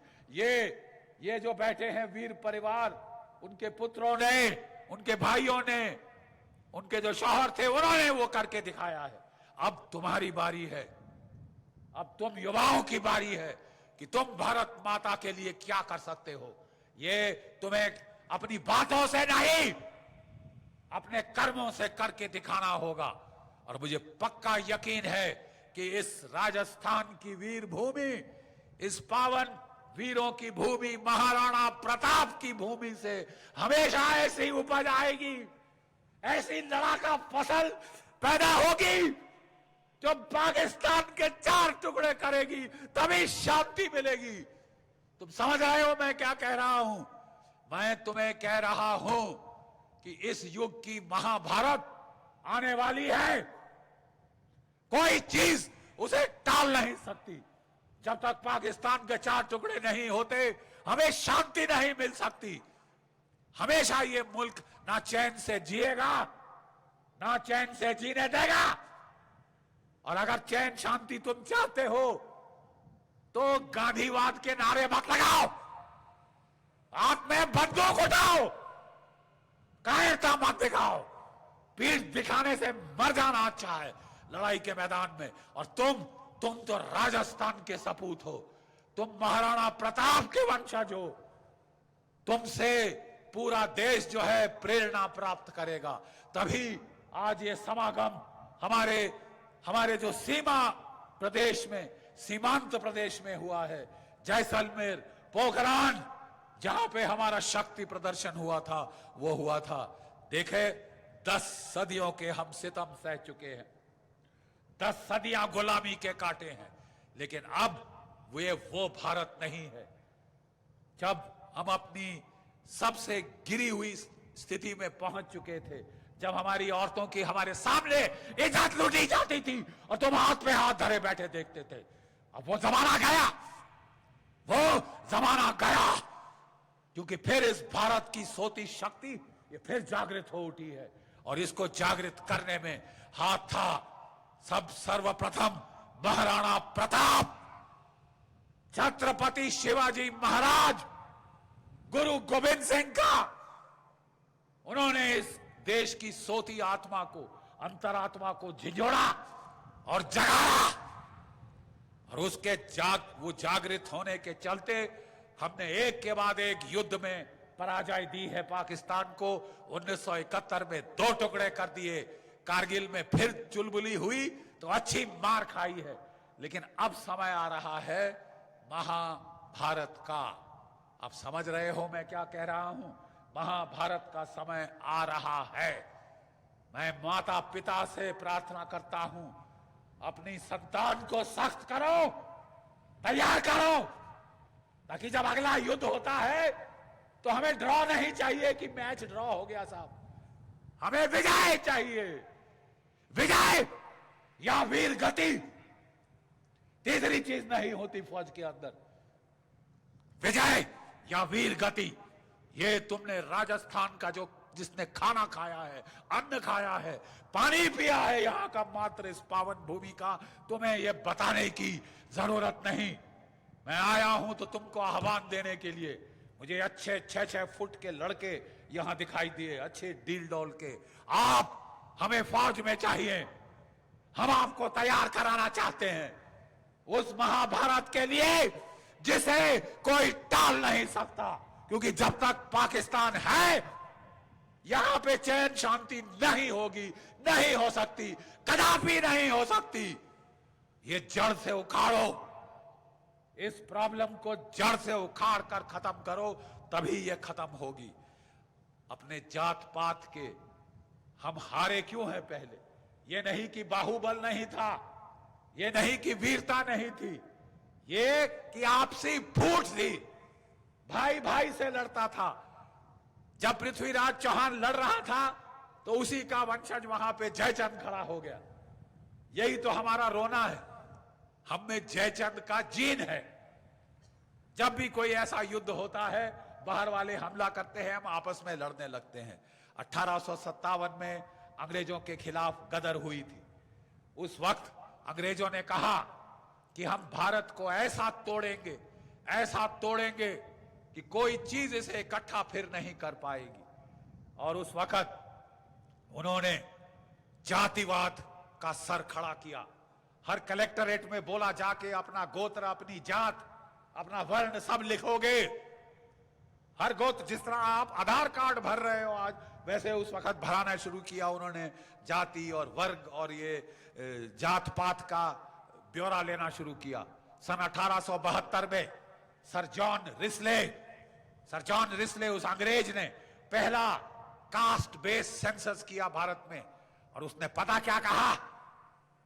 ये जो बैठे हैं वीर परिवार, उनके पुत्रों ने, उनके भाइयों ने, उनके जो शौहर थे, उन्होंने वो करके दिखाया है। अब तुम्हारी बारी है। अब तुम युवाओं की बारी है कि तुम भारत माता के लिए क्या कर सकते हो। ये तुम्हें अपनी बातों से नहीं, अपने कर्मों से करके दिखाना होगा। और मुझे पक्का यकीन है कि इस राजस्थान की वीर भूमि, इस पावन वीरों की भूमि, महाराणा प्रताप की भूमि से हमेशा ऐसी उपज आएगी, ऐसी लड़ाका फसल पैदा होगी जो पाकिस्तान के 4 टुकड़े करेगी, तभी शांति मिलेगी। तुम समझ रहे हो मैं क्या कह रहा हूं? मैं तुम्हें कह रहा हूं कि इस युग की महाभारत आने वाली है। कोई चीज उसे टाल नहीं सकती। जब तक पाकिस्तान के 4 टुकड़े नहीं होते, हमें शांति नहीं मिल सकती। हमेशा ये मुल्क ना चैन से जिएगा, ना चैन से जीने देगा। और अगर चैन शांति तुम चाहते हो, तो गांधीवाद के नारे मत लगाओ, हाथ में बंदूक उठाओ, कायरता मत दिखाओ। पीठ दिखाने से मर जाना अच्छा है लड़ाई के मैदान में। और तुम तो राजस्थान के सपूत हो, तुम महाराणा प्रताप के वंशज हो। तुमसे पूरा देश जो है प्रेरणा प्राप्त करेगा। तभी आज ये समागम हमारे जो सीमा प्रदेश में, सीमांत प्रदेश में हुआ है, जैसलमेर, पोखरान, जहां पे हमारा शक्ति प्रदर्शन हुआ था, वो हुआ था। देखे 10 सदियों के हम सितम सह चुके हैं, 10 सदियां गुलामी के काटे हैं, लेकिन अब वो भारत नहीं है। जब हम अपनी सबसे गिरी हुई स्थिति में पहुंच चुके थे, जब हमारी औरतों की हमारे सामने इज्जत लूटी जाती थी और तुम हाथ पे हाथ धरे बैठे देखते थे, अब वो जमाना गया, वो जमाना गया। क्योंकि फिर इस भारत की सोती शक्ति ये फिर जागृत हो उठी है और इसको जागृत करने में हाथ था सर्वप्रथम महाराणा प्रताप, छत्रपति शिवाजी महाराज, गुरु गोविंद सिंह का, उन्होंने इस देश की सोती आत्मा को, अंतरात्मा को झिझोड़ा और जगाया, और उसके वो जागृत होने के चलते हमने एक के बाद एक युद्ध में पराजय दी है पाकिस्तान को। 1971 में 2 टुकड़े कर दिए, कारगिल में फिर चुलबुली हुई तो अच्छी मार खाई है, लेकिन अब समय आ रहा है महाभारत का। अब समझ रहे हो मैं क्या कह रहा हूं? महाभारत का समय आ रहा है। मैं माता पिता से प्रार्थना करता हूं, अपनी संतान को सख्त करो, तैयार करो, ताकि जब अगला युद्ध होता है तो हमें ड्रॉ नहीं चाहिए कि मैच ड्रॉ हो गया साहब, हमें विजय चाहिए। विजय या वीर गति, तीसरी चीज नहीं होती फौज के अंदर। विजय या वीर गति, ये तुमने राजस्थान का जो जिसने खाना खाया है, अन्न खाया है, पानी पिया है यहां का मात्र इस पावन भूमि का, तुम्हें यह बताने की जरूरत नहीं। मैं आया हूं तो तुमको आह्वान देने के लिए। मुझे अच्छे 6-6 फुट के लड़के यहां दिखाई दिए, अच्छे डील डॉल के। आप हमें फौज में चाहिए, हम आपको तैयार कराना चाहते हैं उस महाभारत के लिए जिसे कोई टाल नहीं सकता, क्योंकि जब तक पाकिस्तान है यहां पे चैन शांति नहीं होगी, नहीं हो सकती, कदापि नहीं हो सकती। ये जड़ से उखाड़ो, इस प्रॉब्लम को जड़ से उखाड़ कर खत्म करो, तभी ये खत्म होगी। अपने जात पात के हम हारे क्यों हैं पहले? ये नहीं कि बाहुबल नहीं था, ये नहीं कि वीरता नहीं थी, ये कि आपसी फूट थी। भाई भाई से लड़ता था। जब पृथ्वीराज चौहान लड़ रहा था तो उसी का वंशज वहां पे जयचंद खड़ा हो गया। यही तो हमारा रोना है, हम में जयचंद का जीन है। जब भी कोई ऐसा युद्ध होता है, बाहर वाले हमला करते हैं, हम आपस में लड़ने लगते हैं। 1857 में अंग्रेजों के खिलाफ गदर हुई थी। उस वक्त अंग्रेजों ने कहा कि हम भारत को ऐसा तोड़ेंगे, ऐसा तोड़ेंगे कि कोई चीज इसे इकट्ठा फिर नहीं कर पाएगी। और उस वक्त उन्होंने जातिवाद का सर खड़ा किया। हर कलेक्टरेट में बोला जाके अपना गोत्र, अपनी जात, अपना वर्ण सब लिखोगे। हर गोत्र, जिस तरह आप आधार कार्ड भर रहे हो आज, वैसे उस वक्त भराना शुरू किया उन्होंने। जाति और वर्ग और ये जात पात का ब्यौरा लेना शुरू किया। सन 1872 में सर जॉन रिस्ले उस अंग्रेज ने पहला कास्ट बेस्ड सेंसस किया भारत में। और उसने पता क्या कहा?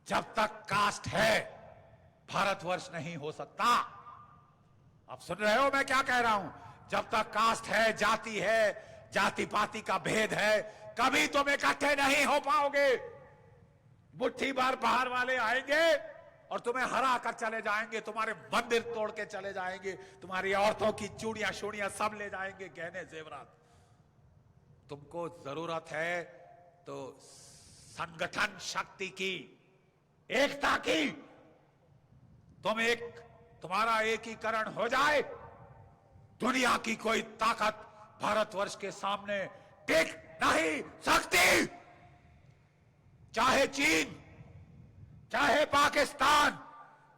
जब तक कास्ट है भारतवर्ष नहीं हो सकता। आप सुन रहे हो मैं क्या कह रहा हूं? जब तक कास्ट है, जाति है, जाति पाति का भेद है, कभी तुम इकट्ठे नहीं हो पाओगे। मुट्ठी भर बाहर वाले आएंगे और तुम्हें हरा कर चले जाएंगे, तुम्हारे मंदिर तोड़ के चले जाएंगे, तुम्हारी औरतों की चूड़ियां शूड़ियां सब ले जाएंगे, गहने जेवरात। तुमको जरूरत है तो संगठन शक्ति की, एकता की। तुम्हारा एकीकरण हो जाए, दुनिया की कोई ताकत भारतवर्ष के सामने टिक नहीं सकती। चाहे चीन, चाहे पाकिस्तान,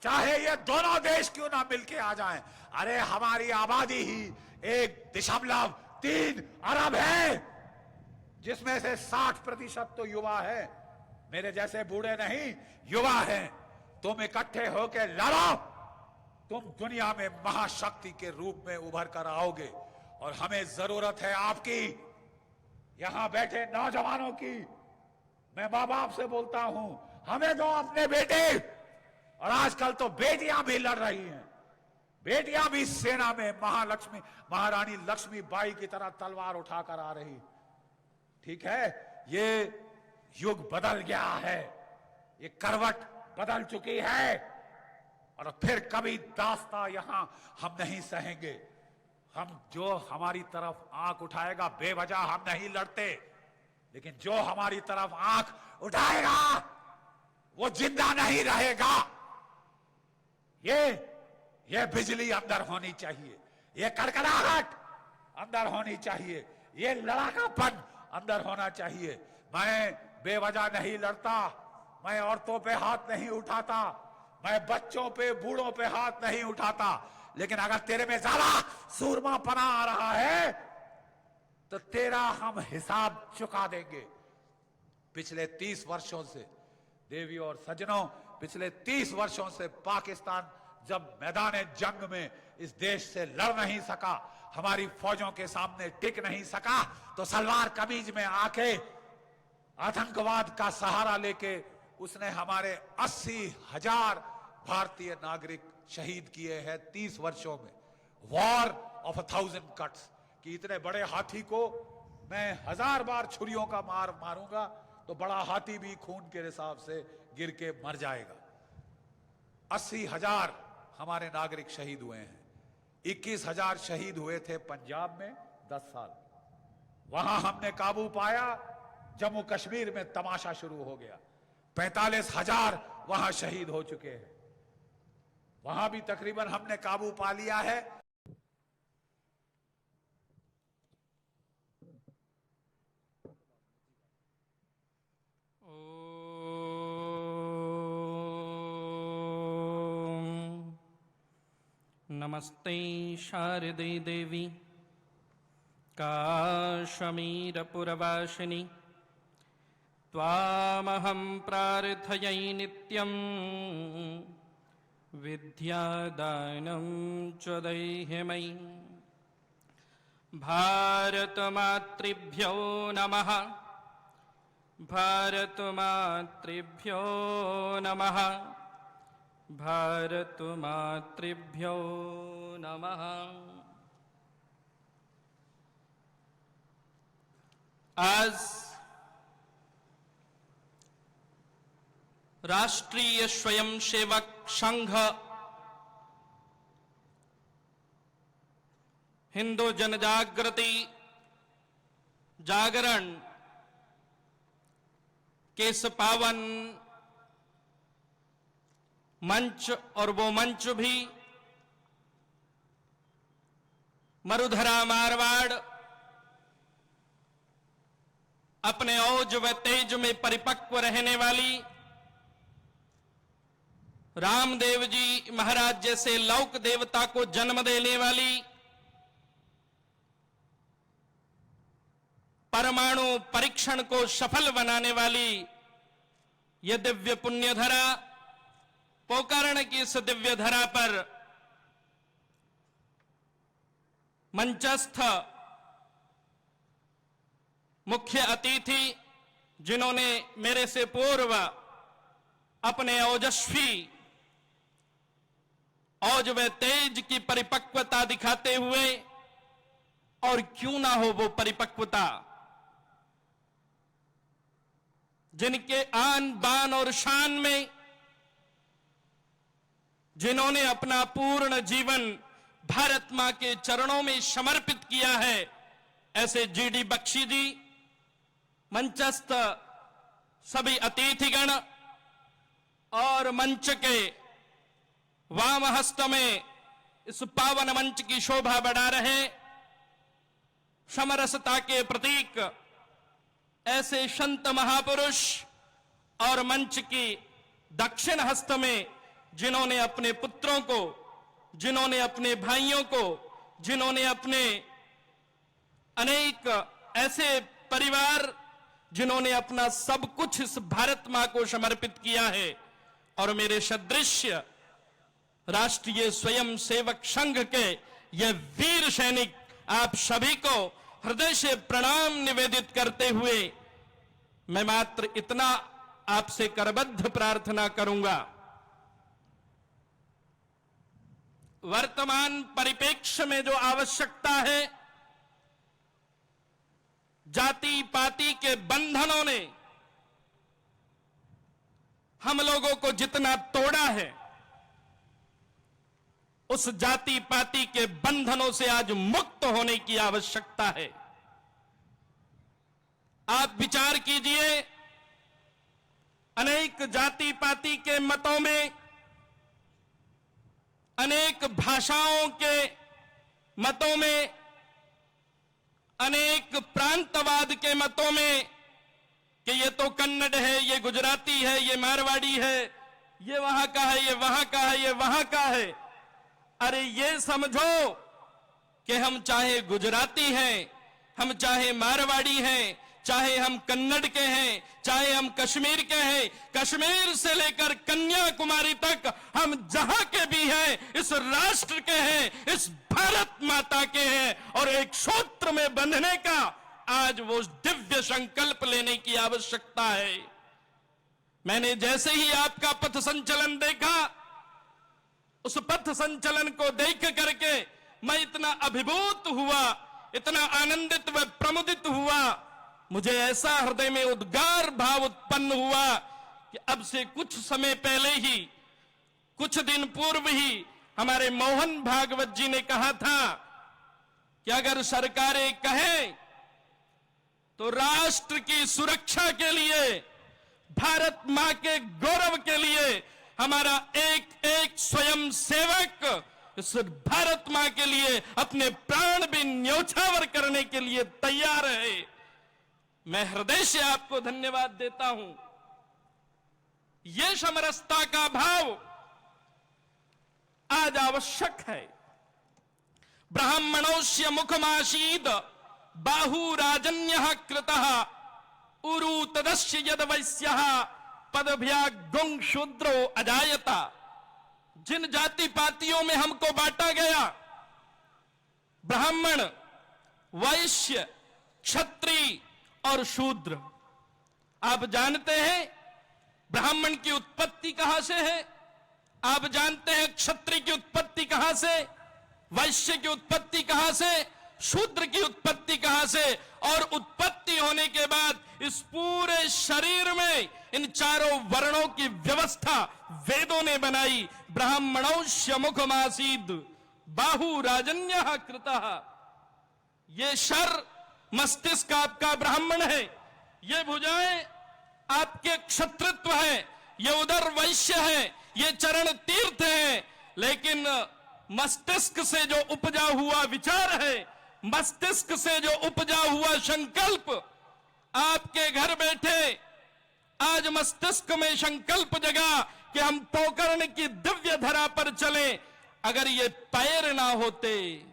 चाहे ये दोनों देश क्यों ना मिलके आ जाएं। अरे हमारी आबादी ही 1.3 अरब है, जिसमें से 60% तो युवा है। मेरे जैसे बूढ़े नहीं, युवा हैं। तुम इकट्ठे होकर लड़ो, तुम दुनिया में महाशक्ति के रूप में उभर कर आओगे। और हमें जरूरत है आपकी, यहां बैठे नौजवानों की। मैं मां बाप से बोलता हूं, हमें दो अपने बेटे। और आजकल तो बेटियां भी लड़ रही हैं, बेटियां भी सेना में महारानी लक्ष्मी बाई की तरह तलवार उठाकर आ रही। ठीक है, ये युग बदल गया है, ये करवट बदल चुकी है। और फिर कभी दास्ता यहां हम नहीं सहेंगे। हम जो हमारी तरफ आंख उठाएगा बेवजह हम नहीं लड़ते, लेकिन जो हमारी तरफ आंख उठाएगा वो जिंदा नहीं रहेगा। ये बिजली अंदर होनी चाहिए, ये कड़कड़ाहट अंदर होनी चाहिए, ये लड़ाकापन अंदर होना चाहिए। मैं बेवजह नहीं लड़ता, मैं औरतों पे हाथ नहीं उठाता, मैं बच्चों पे बूढ़ों पे हाथ नहीं उठाता, लेकिन अगर तेरे में ज्यादा सूरमापना आ रहा है तो तेरा हम हिसाब चुका देंगे। पिछले 30 वर्षों से देवियों और सज्जनों, पिछले 30 वर्षों से पाकिस्तान जब मैदान जंग में इस देश से लड़ नहीं सका, हमारी फौजों के सामने टिक नहीं सका, तो सलवार कमीज में आके आतंकवाद का सहारा लेके उसने हमारे 80,000 भारतीय नागरिक शहीद किए हैं 30 वर्षों में। वॉर ऑफ 1000 कट्स कि इतने बड़े हाथी को मैं 1000 बार छुरियों का मार मारूंगा तो बड़ा हाथी भी खून के हिसाब से गिर के मर जाएगा। 80,000 हमारे नागरिक शहीद हुए हैं। 21,000 शहीद हुए थे पंजाब में 10 साल, वहां हमने काबू पाया, जम्मू कश्मीर में तमाशा शुरू हो गया। 45,000 वहां शहीद हो चुके हैं, वहां भी तकरीबन हमने काबू पा लिया है। नमस्ते शारदे देवी काश्मीरपुरवासिनी त्वामहं प्रार्थयै नित्यं विद्यादानं च देहि मयि। भारतमातृभ्यो नमः, भारतमातृभ्यो नमः, भारतमातृभ्यो नमः। आज राष्ट्रीय स्वयंसेवक संघ हिंदू जनजागृति जागरण के इस पावन मंच, और वो मंच भी मरुधरा मारवाड़ अपने औज व तेज में परिपक्व रहने वाली रामदेव जी महाराज जैसे लौक देवता को जन्म देने वाली, परमाणु परीक्षण को सफल बनाने वाली यह दिव्य पुण्यधरा, पोकरण की इस दिव्य धरा पर मंचस्थ मुख्य अतिथि जिन्होंने मेरे से पूर्व अपने ओजस्वी औज व तेज की परिपक्वता दिखाते हुए, और क्यों ना हो वो परिपक्वता, जिनके आन बान और शान में जिन्होंने अपना पूर्ण जीवन भारत मां के चरणों में समर्पित किया है, ऐसे जीडी बख्शी जी, मंचस्थ सभी अतिथिगण और मंच के वाम हस्त में इस पावन मंच की शोभा बढ़ा रहे समरसता के प्रतीक ऐसे संत महापुरुष, और मंच की दक्षिण हस्त में जिन्होंने अपने पुत्रों को, जिन्होंने अपने भाइयों को, जिन्होंने अपने अनेक ऐसे परिवार जिन्होंने अपना सब कुछ इस भारत मां को समर्पित किया है, और मेरे सदृश्य राष्ट्रीय स्वयंसेवक संघ के ये वीर सैनिक, आप सभी को हृदय से प्रणाम निवेदित करते हुए मैं मात्र इतना आपसे करबद्ध प्रार्थना करूंगा। वर्तमान परिप्रेक्ष्य में जो आवश्यकता है, जाति पाति के बंधनों ने हम लोगों को जितना तोड़ा है, उस जाति पाति के बंधनों से आज मुक्त होने की आवश्यकता है। आप विचार कीजिए, अनेक जाति पाति के मतों में अनेक भाषाओं के मतों में, अनेक प्रांतवाद के मतों में कि ये तो कन्नड़ है, ये गुजराती है, ये मारवाड़ी है, ये वहां का है, ये वहां का है, ये वहां का है। अरे ये समझो कि हम चाहे गुजराती हैं, हम चाहे मारवाड़ी हैं, चाहे हम कन्नड़ के हैं, चाहे हम कश्मीर के हैं, कश्मीर से लेकर कन्याकुमारी तक हम जहां के भी हैं, इस राष्ट्र के हैं, इस भारत माता के हैं, और एक सूत्र में बंधने का आज वो दिव्य संकल्प लेने की आवश्यकता है। मैंने जैसे ही आपका पथ संचलन देखा, उस पथ संचलन को देख करके मैं इतना अभिभूत हुआ, इतना आनंदित व प्रमुदित हुआ, मुझे ऐसा हृदय में उद्गार भाव उत्पन्न हुआ कि अब से कुछ समय पहले ही, कुछ दिन पूर्व ही हमारे मोहन भागवत जी ने कहा था कि अगर सरकारें कहें तो राष्ट्र की सुरक्षा के लिए, भारत मां के गौरव के लिए हमारा एक एक स्वयं सेवक इस भारत मां के लिए अपने प्राण भी न्योछावर करने के लिए तैयार है। मैं हृदय से आपको धन्यवाद देता हूं। यह समरसता का भाव आज आवश्यक है। ब्राह्मणोस्य मुखमासीद बाहुराजन्यः कृतः उरु तदस्य यद वैश्यः पदभ्यागुं शूद्रो अजायता। जिन जाति पातियों में हमको बांटा गया, ब्राह्मण, वैश्य, क्षत्रिय और शूद्र, आप जानते हैं ब्राह्मण की उत्पत्ति कहां से है? आप जानते हैं क्षत्रिय की उत्पत्ति कहां से, वैश्य की उत्पत्ति कहां से, शूद्र की उत्पत्ति कहां से? और उत्पत्ति होने के बाद इस पूरे शरीर में इन चारों वर्णों की व्यवस्था वेदों ने बनाई। ब्राह्मणोस्य मुखमासीद बाहुराजन्यः कृतः। ये शर मस्तिष्क आपका ब्राह्मण है, ये भुजाएं आपके क्षत्रित्व है, ये उदर वैश्य है, ये चरण तीर्थ है। लेकिन मस्तिष्क से जो उपजा हुआ विचार है, मस्तिष्क से जो उपजा हुआ संकल्प, आपके घर बैठे आज मस्तिष्क में संकल्प जगा कि हम पोकर्ण की दिव्य धरा पर चले। अगर ये पैर ना होते,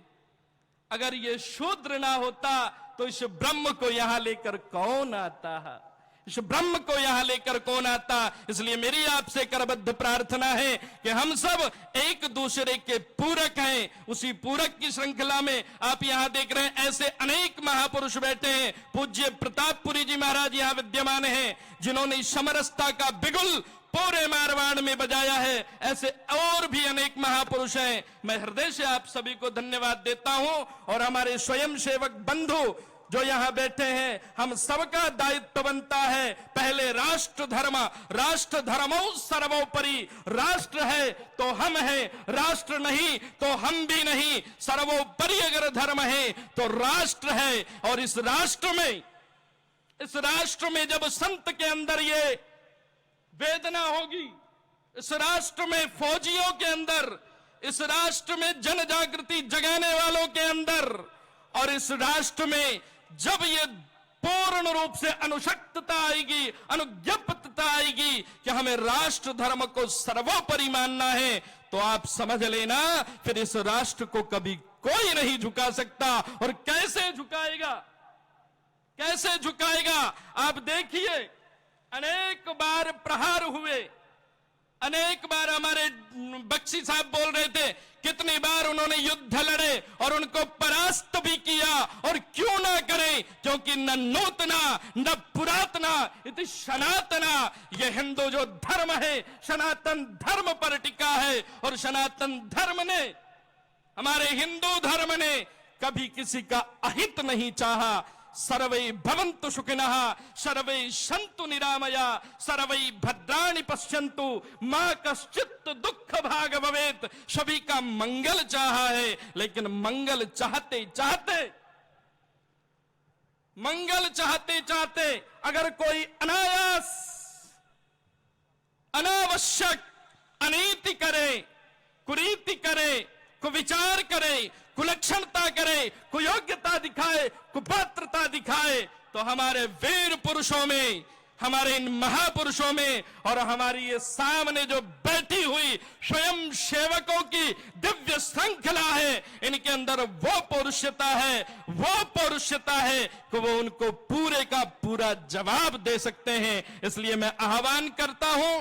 अगर ये शूद्र ना होता, तो इस ब्रह्म को यहां लेकर कौन आता है? इस ब्रह्म को यहां लेकर कौन आता? इसलिए मेरी आपसे करबद्ध प्रार्थना है कि हम सब एक दूसरे के पूरक हैं। उसी पूरक की श्रृंखला में आप यहां देख रहे हैं ऐसे अनेक महापुरुष बैठे हैं। पूज्य प्रतापपुरी जी महाराज यहां विद्यमान हैं, जिन्होंने समरसता का बिगुल पूरे मारवाड़ में बजाया है। ऐसे और भी अनेक महापुरुष हैं। मैं हृदय से आप सभी को धन्यवाद देता हूं। और हमारे स्वयं सेवक बंधु जो यहां बैठे हैं, हम सबका दायित्व बनता है, पहले राष्ट्र धर्मो सर्वोपरि। राष्ट्र है तो हम हैं, राष्ट्र नहीं तो हम भी नहीं। सर्वोपरि अगर धर्म है तो राष्ट्र है। और इस राष्ट्र में जब संत के अंदर ये वेदना होगी, इस राष्ट्र में फौजियों के अंदर, इस राष्ट्र में जन जागृति जगाने वालों के अंदर, और इस राष्ट्र में जब ये पूर्ण रूप से अनुशक्तता आएगी, अनुज्ञप्तता आएगी कि हमें राष्ट्र धर्म को सर्वोपरि मानना है, तो आप समझ लेना फिर इस राष्ट्र को कभी कोई नहीं झुका सकता। और कैसे झुकाएगा, कैसे झुकाएगा? आप देखिए, अनेक बार प्रहार हुए, अनेक बार हमारे बख्शी साहब बोल रहे थे, कितनी बार उन्होंने युद्ध लड़े और उनको परास्त भी किया। और क्यों ना करें, क्योंकि न नूतना न पुरातना इति सनातना। ये हिंदू जो धर्म है सनातन धर्म पर टिका है। और सनातन धर्म ने, हमारे हिंदू धर्म ने कभी किसी का अहित नहीं चाहा। सर्वे भवन्तु सुखिनः, सर्वे सन्तु निरामया, सर्वे भद्राणि पश्यन्तु, मां कश्चित् दुख भाग भवेत्। सभी का मंगल चाहा है, लेकिन मंगल चाहते चाहते अगर कोई अनायास, अनावश्यक अनीति करे, कुरीति करे, कुविचार करे, कुलक्षणता करे, कुयोग्यता दिखाए, कुपात्रता दिखाए, तो हमारे वीर पुरुषों में, हमारे इन महापुरुषों में और हमारी ये सामने जो बैठी हुई स्वयं सेवकों की दिव्य श्रृंखला है, इनके अंदर वो पौरुषता है कि वो उनको पूरे का पूरा जवाब दे सकते हैं। इसलिए मैं आह्वान करता हूं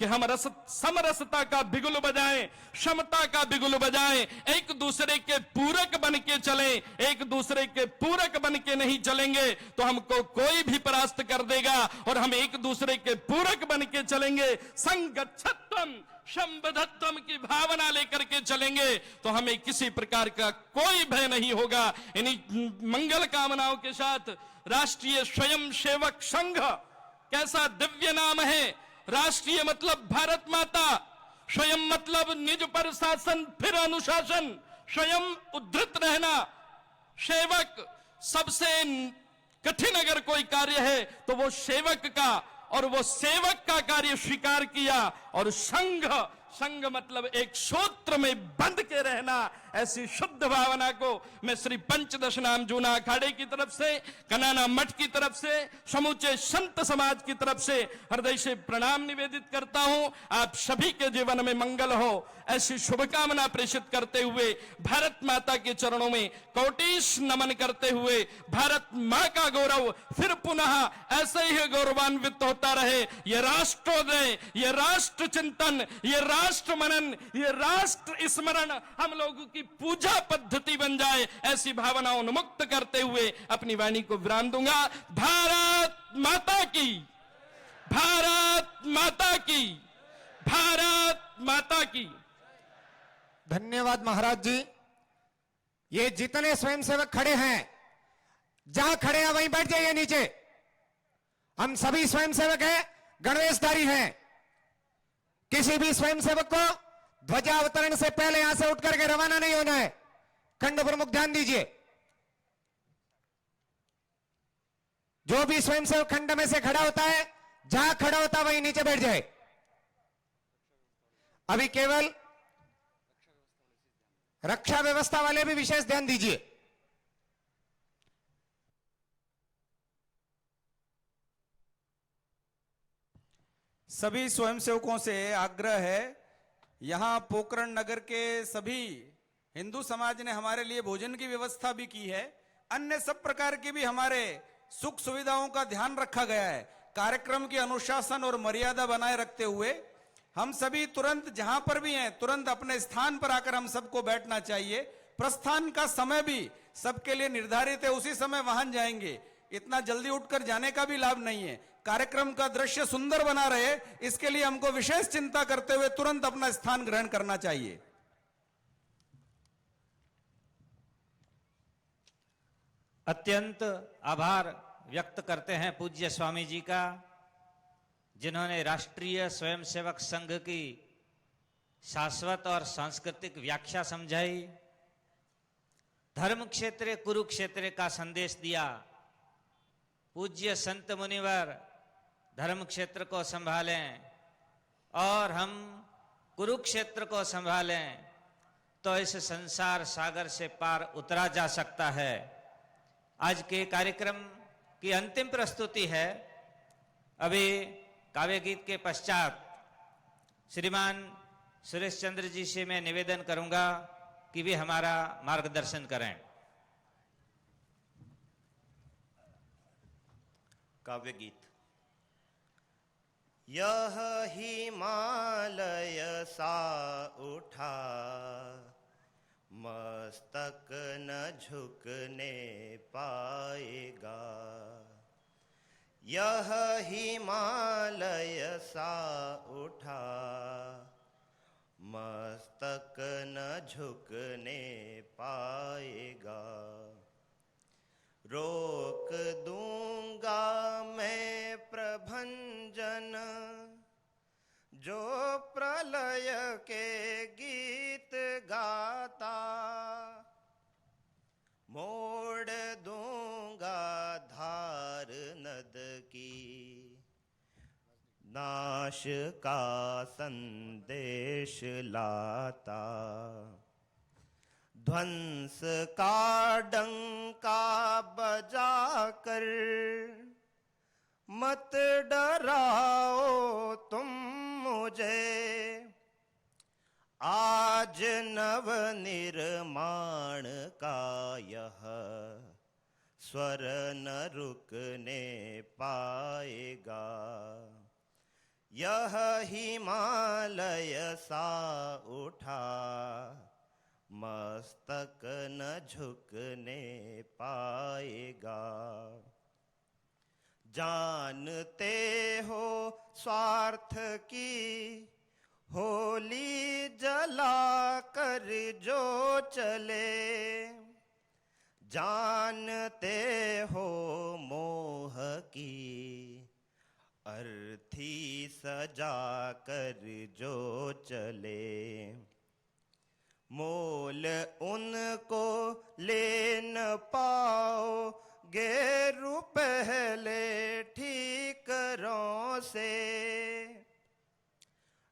कि हम समरसता का बिगुल बजाएं, क्षमता का बिगुल बजाएं, एक दूसरे के पूरक बन के चलें। एक दूसरे के पूरक बन के नहीं चलेंगे तो हमको कोई भी परास्त कर देगा, और हम एक दूसरे के पूरक बन के चलेंगे, संगच्छत्वम संबद्धत्वम की भावना लेकर के चलेंगे तो हमें किसी प्रकार का कोई भय नहीं होगा। इन्हीं मंगल कामनाओं के साथ राष्ट्रीय स्वयं सेवक संघ, कैसा दिव्य नाम है। राष्ट्रीय मतलब भारत माता, स्वयं मतलब निज पर शासन फिर अनुशासन, स्वयं उद्धृत रहना। सेवक, सबसे कठिन अगर कोई कार्य है तो वो सेवक का, और वो सेवक का कार्य स्वीकार किया। और संघ मतलब एक सूत्र में बंध के रहना। ऐसी शुद्ध भावना को मैं श्री पंचदश नाम जूना अखाड़े की तरफ से, कनाना मठ की तरफ से, समूचे संत समाज की तरफ से हृदय से प्रणाम निवेदित करता हूं। आप सभी के जीवन में मंगल हो, ऐसी शुभकामना प्रेषित करते हुए भारत माता के चरणों में कोटिश नमन करते हुए, भारत मां का गौरव फिर पुनः ऐसे ही गौरवान्वित होता रहे। ये राष्ट्रोदय, ये राष्ट्र चिंतन, ये राष्ट्र मनन, ये राष्ट्र स्मरण हम लोगों की पूजा पद्धति बन जाए, ऐसी भावना उन्मुक्त करते हुए अपनी वाणी को विराम दूंगा। भारत माता की, भारत माता की, भारत माता की। धन्यवाद महाराज जी। ये जितने स्वयंसेवक खड़े हैं, जहां खड़े हैं वहीं बैठ जाइए नीचे। हम सभी स्वयंसेवक हैं, गणवेशधारी हैं। किसी भी स्वयंसेवक को ध्वजावतरण से पहले यहां से उठ करके रवाना नहीं होना है। खंड प्रमुख ध्यान दीजिए, जो भी स्वयंसेवक खंड में से खड़ा होता है, जहां खड़ा होता है वहीं नीचे बैठ जाए। अभी केवल रक्षा व्यवस्था वाले भी विशेष ध्यान दीजिए। सभी स्वयंसेवकों से आग्रह है, यहाँ पोखरण नगर के सभी हिंदू समाज ने हमारे लिए भोजन की व्यवस्था भी की है। अन्य सब प्रकार की भी हमारे सुख सुविधाओं का ध्यान रखा गया है। कार्यक्रम की अनुशासन और मर्यादा बनाए रखते हुए हम सभी तुरंत जहां पर भी हैं, तुरंत अपने स्थान पर आकर हम सबको बैठना चाहिए। प्रस्थान का समय भी सबके लिए निर्धारित है, उसी समय वाहन जाएंगे। इतना जल्दी उठकर जाने का भी लाभ नहीं है। कार्यक्रम का दृश्य सुंदर बना रहे, इसके लिए हमको विशेष चिंता करते हुए तुरंत अपना स्थान ग्रहण करना चाहिए। अत्यंत आभार व्यक्त करते हैं पूज्य स्वामी जी का, जिन्होंने राष्ट्रीय स्वयंसेवक संघ की शाश्वत और सांस्कृतिक व्याख्या समझाई, धर्म क्षेत्र कुरुक्षेत्र का संदेश दिया। पूज्य संत मुनिवर धर्म क्षेत्र को संभालें और हम कुरुक्षेत्र को संभालें तो इस संसार सागर से पार उतरा जा सकता है। आज के कार्यक्रम की अंतिम प्रस्तुति है। अभी काव्य गीत के पश्चात श्रीमान सुरेश चंद्र जी से मैं निवेदन करूंगा कि वे हमारा मार्गदर्शन करें। काव्य गीत। यह हिमालय सा उठा, मस्तक न झुकने पाएगा। यह हिमालय सा उठा, मस्तक न झुकने पाएगा। रोक दूंगा मैं प्रभंजन, जो प्रलय के गीत गाता। मोड़ दूंगा धार नद की, नाश का संदेश लाता, ध्वंस का डंका बजाकर मत डराओ तुम मुझे, आज नव निर्माण का यह स्वर न रुकने पाएगा। यह हिमालय सा उठा, मस्तक न झुकने पाएगा। जानते हो स्वार्थ की होली जला कर जो चले, जानते हो मोह की अर्थी सजा कर जो चले। मोल उनको ले न पाओगे रुपहले ठीकरों से,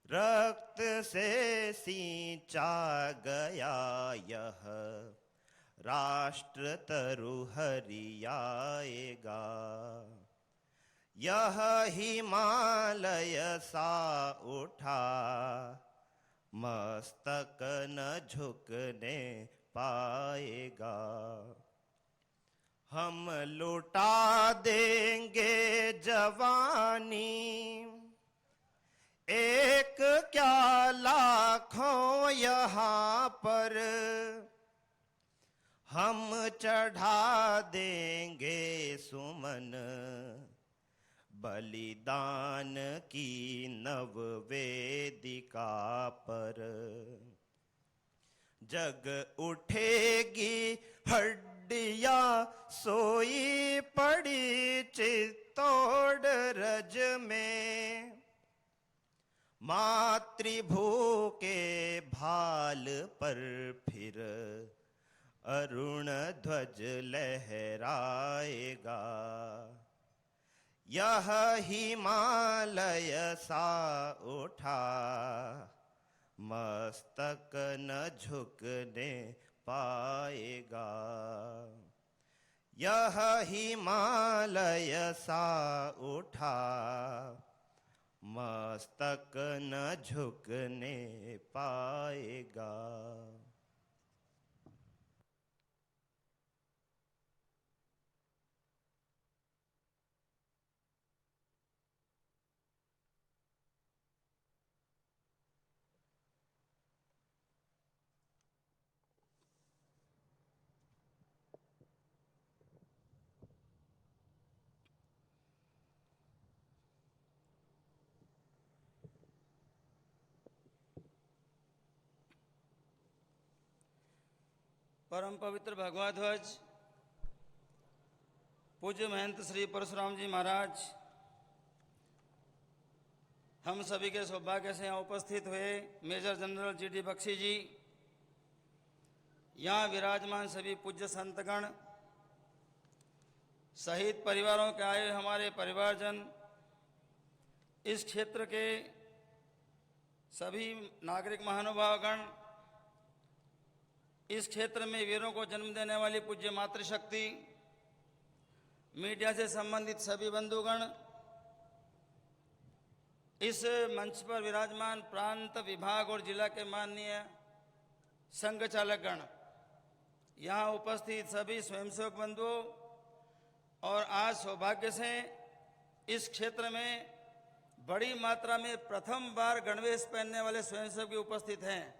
रक्त से सींचा गया यह राष्ट्र तरु हरियाएगा। यह हिमालय सा उठा, मस्तक न झुकने पाएगा। हम लुटा देंगे जवानी, एक क्या लाखों यहाँ पर, हम चढ़ा देंगे सुमन बलिदान की नव वेदिका पर। जग उठेगी हड्डियां सोई पड़ी चित्तौड़ रज में, मातृभू के भाल पर फिर अरुण ध्वज लहराएगा। यह हिमालय सा उठा, मस्तक न झुकने पाएगा। यह हिमालय सा उठा, मस्तक न झुकने पाएगा। परम पवित्र भगवा ध्वज पूज्य महंत श्री परशुराम जी महाराज हम सभी के सौभाग्य से यहाँ उपस्थित हुए मेजर जनरल जी.डी. बख्शी जी, यहाँ विराजमान सभी पूज्य संतगण, शहीद परिवारों के आए हमारे परिवारजन, इस क्षेत्र के सभी नागरिक महानुभावगण, इस क्षेत्र में वीरों को जन्म देने वाली पूज्य मातृशक्ति, मीडिया से संबंधित सभी बंधुगण, इस मंच पर विराजमान प्रांत विभाग और जिला के माननीय संघ चालकगण, यहाँ उपस्थित सभी स्वयंसेवक बंधुओं, और आज सौभाग्य से इस क्षेत्र में बड़ी मात्रा में प्रथम बार गणवेश पहनने वाले स्वयंसेवक भी उपस्थित हैं।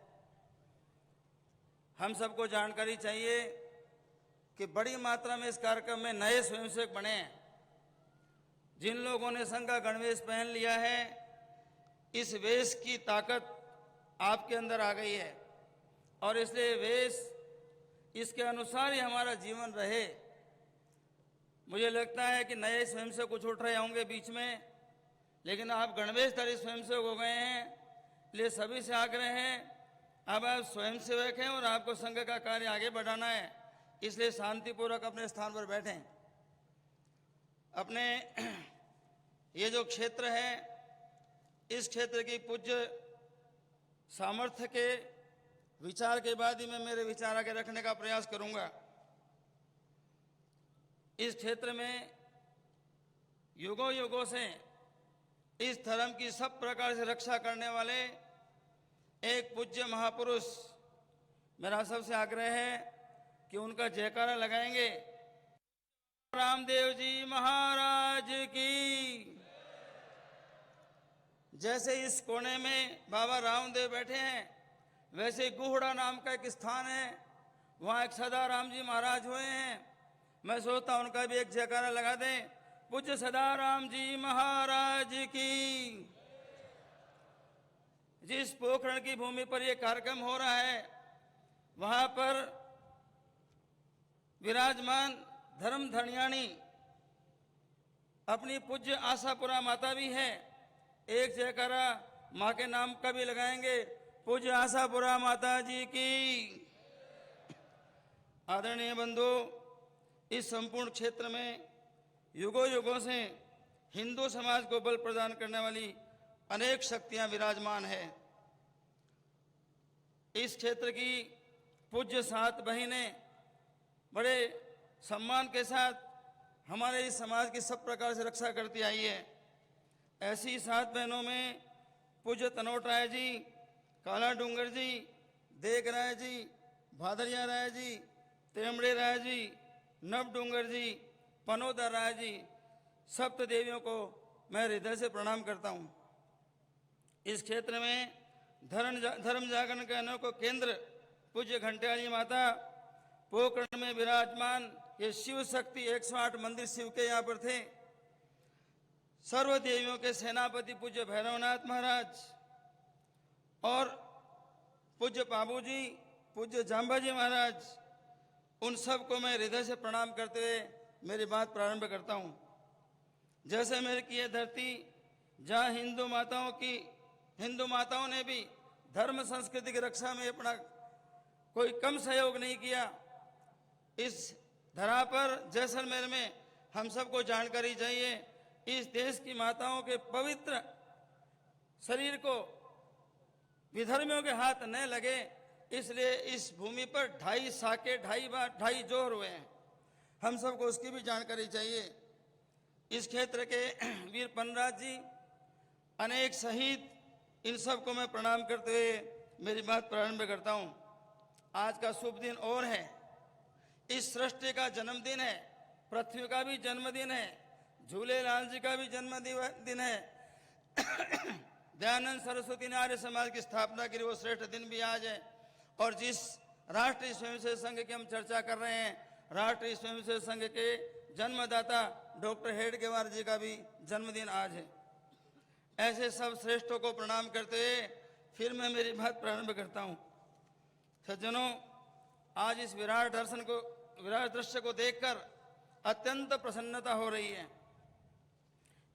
हम सबको जानकारी चाहिए कि बड़ी मात्रा में इस कार्यक्रम में नए स्वयंसेवक बने हैं। जिन लोगों ने संघ का गणवेश पहन लिया है, इस वेश की ताकत आपके अंदर आ गई है, और इसलिए वेश इसके अनुसार ही हमारा जीवन रहे। मुझे लगता है कि नए स्वयंसेवक कुछ उठ रहे होंगे बीच में, लेकिन आप गणवेशधारी स्वयंसेवक हो गए हैं, इसलिए सभी से आग्रह है, अब आप स्वयंसेवक हैं और आपको संघ का कार्य आगे बढ़ाना है, इसलिए शांतिपूर्वक अपने स्थान पर बैठें। अपने ये जो क्षेत्र है इस क्षेत्र की पूज्य सामर्थ्य के विचार के बाद ही मैं मेरे विचार आगे रखने का प्रयास करूंगा। इस क्षेत्र में युगों युगों से इस धर्म की सब प्रकार से रक्षा करने वाले एक पूज्य महापुरुष, मेरा सबसे आग्रह है कि उनका जयकारा लगाएंगे। रामदेव जी महाराज की। जैसे इस कोने में बाबा रामदेव बैठे हैं, वैसे गुहड़ा नाम का एक स्थान है, वहां एक सदाराम जी महाराज हुए हैं। मैं सोचता हूं उनका भी एक जयकारा लगा दें। पूज्य सदाराम जी महाराज की। जिस पोखरण की भूमि पर यह कार्यक्रम हो रहा है, वहां पर विराजमान धर्म धनियाणी अपनी पूज्य आशापुरा माता भी है। एक जयकारा मां के नाम का भी लगाएंगे। पूज्य आशापुरा माता जी की। आदरणीय बंधु, इस संपूर्ण क्षेत्र में युगों युगों से हिंदू समाज को बल प्रदान करने वाली अनेक शक्तियां विराजमान है। इस क्षेत्र की पूज्य 7 बहिनें बड़े सम्मान के साथ हमारे इस समाज की सब प्रकार से रक्षा करती आई है। ऐसी 7 बहनों में पूज्य तनोट राय जी, काला डूंगर जी, देग राय जी, भादरिया राय जी, तेमड़े राय जी, नव डूंगर जी, पनोदर राय जी, सप्त देवियों को मैं हृदय से प्रणाम करता हूं। इस क्षेत्र में धर्म जागरण के अनोखा केंद्र पूज्य घंटाली माता, पोखरण में विराजमान ये शिव शक्ति 108 मंदिर शिव के यहाँ पर थे। सर्व देवियों के सेनापति पूज्य भैरवनाथ महाराज और पूज्य पाबू जी, पूज्य जाम्बाजी महाराज, उन सब को मैं हृदय से प्रणाम करते हुए मेरी बात प्रारंभ करता हूं। जैसे मेरे की यह धरती जहां हिंदू माताओं ने भी धर्म संस्कृति की रक्षा में अपना कोई कम सहयोग नहीं किया, इस धरा पर जैसलमेर में हम सबको जानकारी चाहिए। इस देश की माताओं के पवित्र शरीर को विधर्मियों के हाथ न लगे, इसलिए इस भूमि पर 2.5 साके 2.5 जोहर हुए हैं। हम सबको उसकी भी जानकारी चाहिए। इस क्षेत्र के वीर पनराज जी, अनेक शहीद, इन सबको मैं प्रणाम करते हुए मेरी बात प्रारंभ करता हूं। आज का शुभ दिन और है। इस सृष्टि का जन्मदिन है, पृथ्वी का भी जन्मदिन है, झूलेलाल जी का भी जन्मदिन है। दयानंद सरस्वती ने आर्य समाज की स्थापना की, वो श्रेष्ठ दिन भी आज है। और जिस राष्ट्रीय स्वयंसेवक संघ की हम चर्चा कर रहे हैं, राष्ट्रीय स्वयंसेवक संघ के जन्मदाता डॉक्टर हेडगेवार जी का भी जन्मदिन आज है। ऐसे सब श्रेष्ठों को प्रणाम करते हुए फिर मैं मेरी बात प्रारंभ करता हूं। सज्जनों, आज इस विराट दृश्य को देखकर अत्यंत प्रसन्नता हो रही है।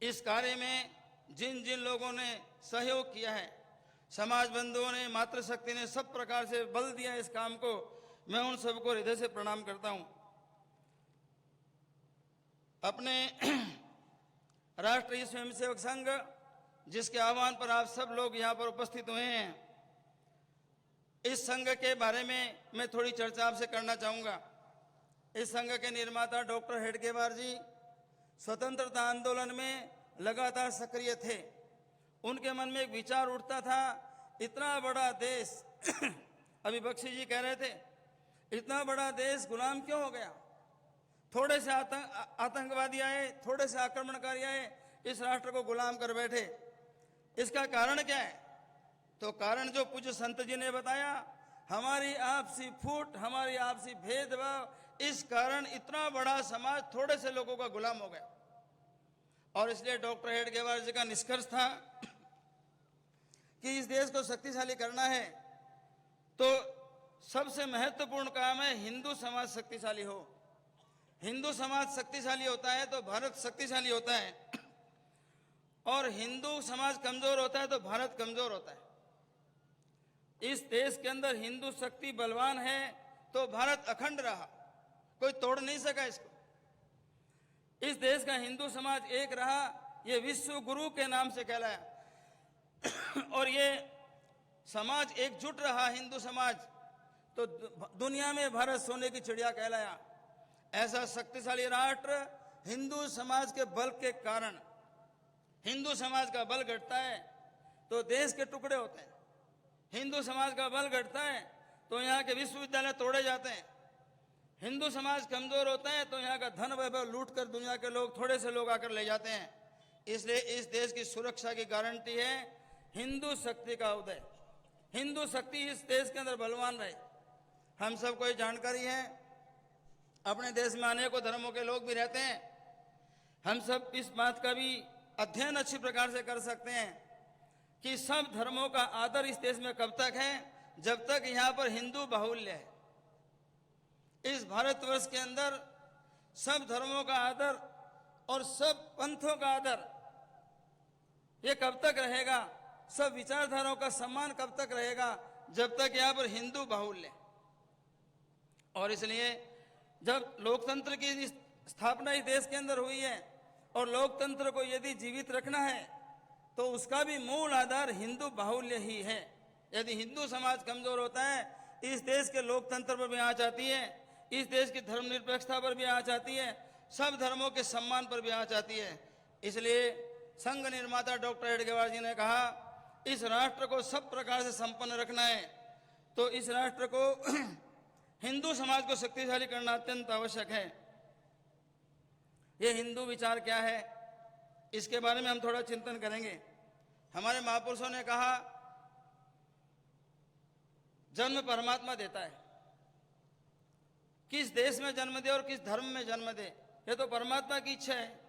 इस कार्य में जिन जिन लोगों ने सहयोग किया है, समाज बंधुओं ने, मातृशक्ति ने सब प्रकार से बल दिया इस काम को, मैं उन सबको हृदय से प्रणाम करता हूं। अपने राष्ट्रीय स्वयंसेवक संघ, जिसके आह्वान पर आप सब लोग यहां पर उपस्थित हुए हैं, इस संघ के बारे में मैं थोड़ी चर्चा आपसे करना चाहूंगा। इस संघ के निर्माता डॉक्टर हेडगेवार जी स्वतंत्रता आंदोलन में लगातार सक्रिय थे। उनके मन में एक विचार उठता था, इतना बड़ा देश अभी बख्शी जी कह रहे थे, इतना बड़ा देश गुलाम क्यों हो गया? थोड़े से आतंकवादी आए, थोड़े से आक्रमणकारी आए, इस राष्ट्र को गुलाम कर बैठे। इसका कारण क्या है? तो कारण जो पूज्य संत जी ने बताया, हमारी आपसी फूट, हमारी आपसी भेदभाव, इस कारण इतना बड़ा समाज थोड़े से लोगों का गुलाम हो गया। और इसलिए डॉक्टर हेडगेवार जी का निष्कर्ष था कि इस देश को शक्तिशाली करना है तो सबसे महत्वपूर्ण काम है हिंदू समाज शक्तिशाली हो। हिंदू समाज शक्तिशाली होता है तो भारत शक्तिशाली होता है, और हिंदू समाज कमजोर होता है तो भारत कमजोर होता है। इस देश के अंदर हिंदू शक्ति बलवान है तो भारत अखंड रहा, कोई तोड़ नहीं सका इसको। इस देश का हिंदू समाज एक रहा, ये विश्व गुरु के नाम से कहलाया। और ये समाज एकजुट रहा, हिंदू समाज, तो दुनिया में भारत सोने की चिड़िया कहलाया। ऐसा शक्तिशाली राष्ट्र हिंदू समाज के बल के कारण, हिंदू समाज का बल घटता है तो देश के टुकड़े होते हैं, हिंदू समाज का बल घटता है तो यहाँ के विश्वविद्यालय तोड़े जाते हैं, हिंदू समाज कमजोर होता है तो यहाँ का धन वैभव लूट कर दुनिया के लोग, थोड़े से लोग आकर ले जाते हैं। इसलिए इस देश की सुरक्षा की गारंटी है हिंदू शक्ति का उदय। हिंदू शक्ति इस देश के अंदर बलवान रहे। हम सबको ये जानकारी है, अपने देश में अनेकों धर्मों के लोग भी रहते हैं। हम सब इस बात का भी अध्ययन अच्छी प्रकार से कर सकते हैं कि सब धर्मों का आदर इस देश में कब तक है, जब तक यहाँ पर हिंदू बाहुल्य है। इस भारतवर्ष के अंदर सब धर्मों का आदर और सब पंथों का आदर ये कब तक रहेगा, सब विचारधाराओं का सम्मान कब तक रहेगा, जब तक यहाँ पर हिंदू बाहुल्य। और इसलिए जब लोकतंत्र की स्थापना इस देश के अंदर हुई है और लोकतंत्र को यदि जीवित रखना है तो उसका भी मूल आधार हिंदू बाहुल्य ही है। यदि हिंदू समाज कमजोर होता है, इस देश के लोकतंत्र पर भी आंच आती है, इस देश की धर्मनिरपेक्षता पर भी आंच आती है, सब धर्मों के सम्मान पर भी आंच आती है। इसलिए संघ निर्माता डॉक्टर हेडगेवार जी ने कहा इस राष्ट्र को सब प्रकार से संपन्न रखना है तो इस राष्ट्र को हिंदू समाज को शक्तिशाली करना अत्यंत आवश्यक है। ये हिंदू विचार क्या है, इसके बारे में हम थोड़ा चिंतन करेंगे। हमारे महापुरुषों ने कहा जन्म परमात्मा देता है, किस देश में जन्म दे और किस धर्म में जन्म दे ये तो परमात्मा की इच्छा है।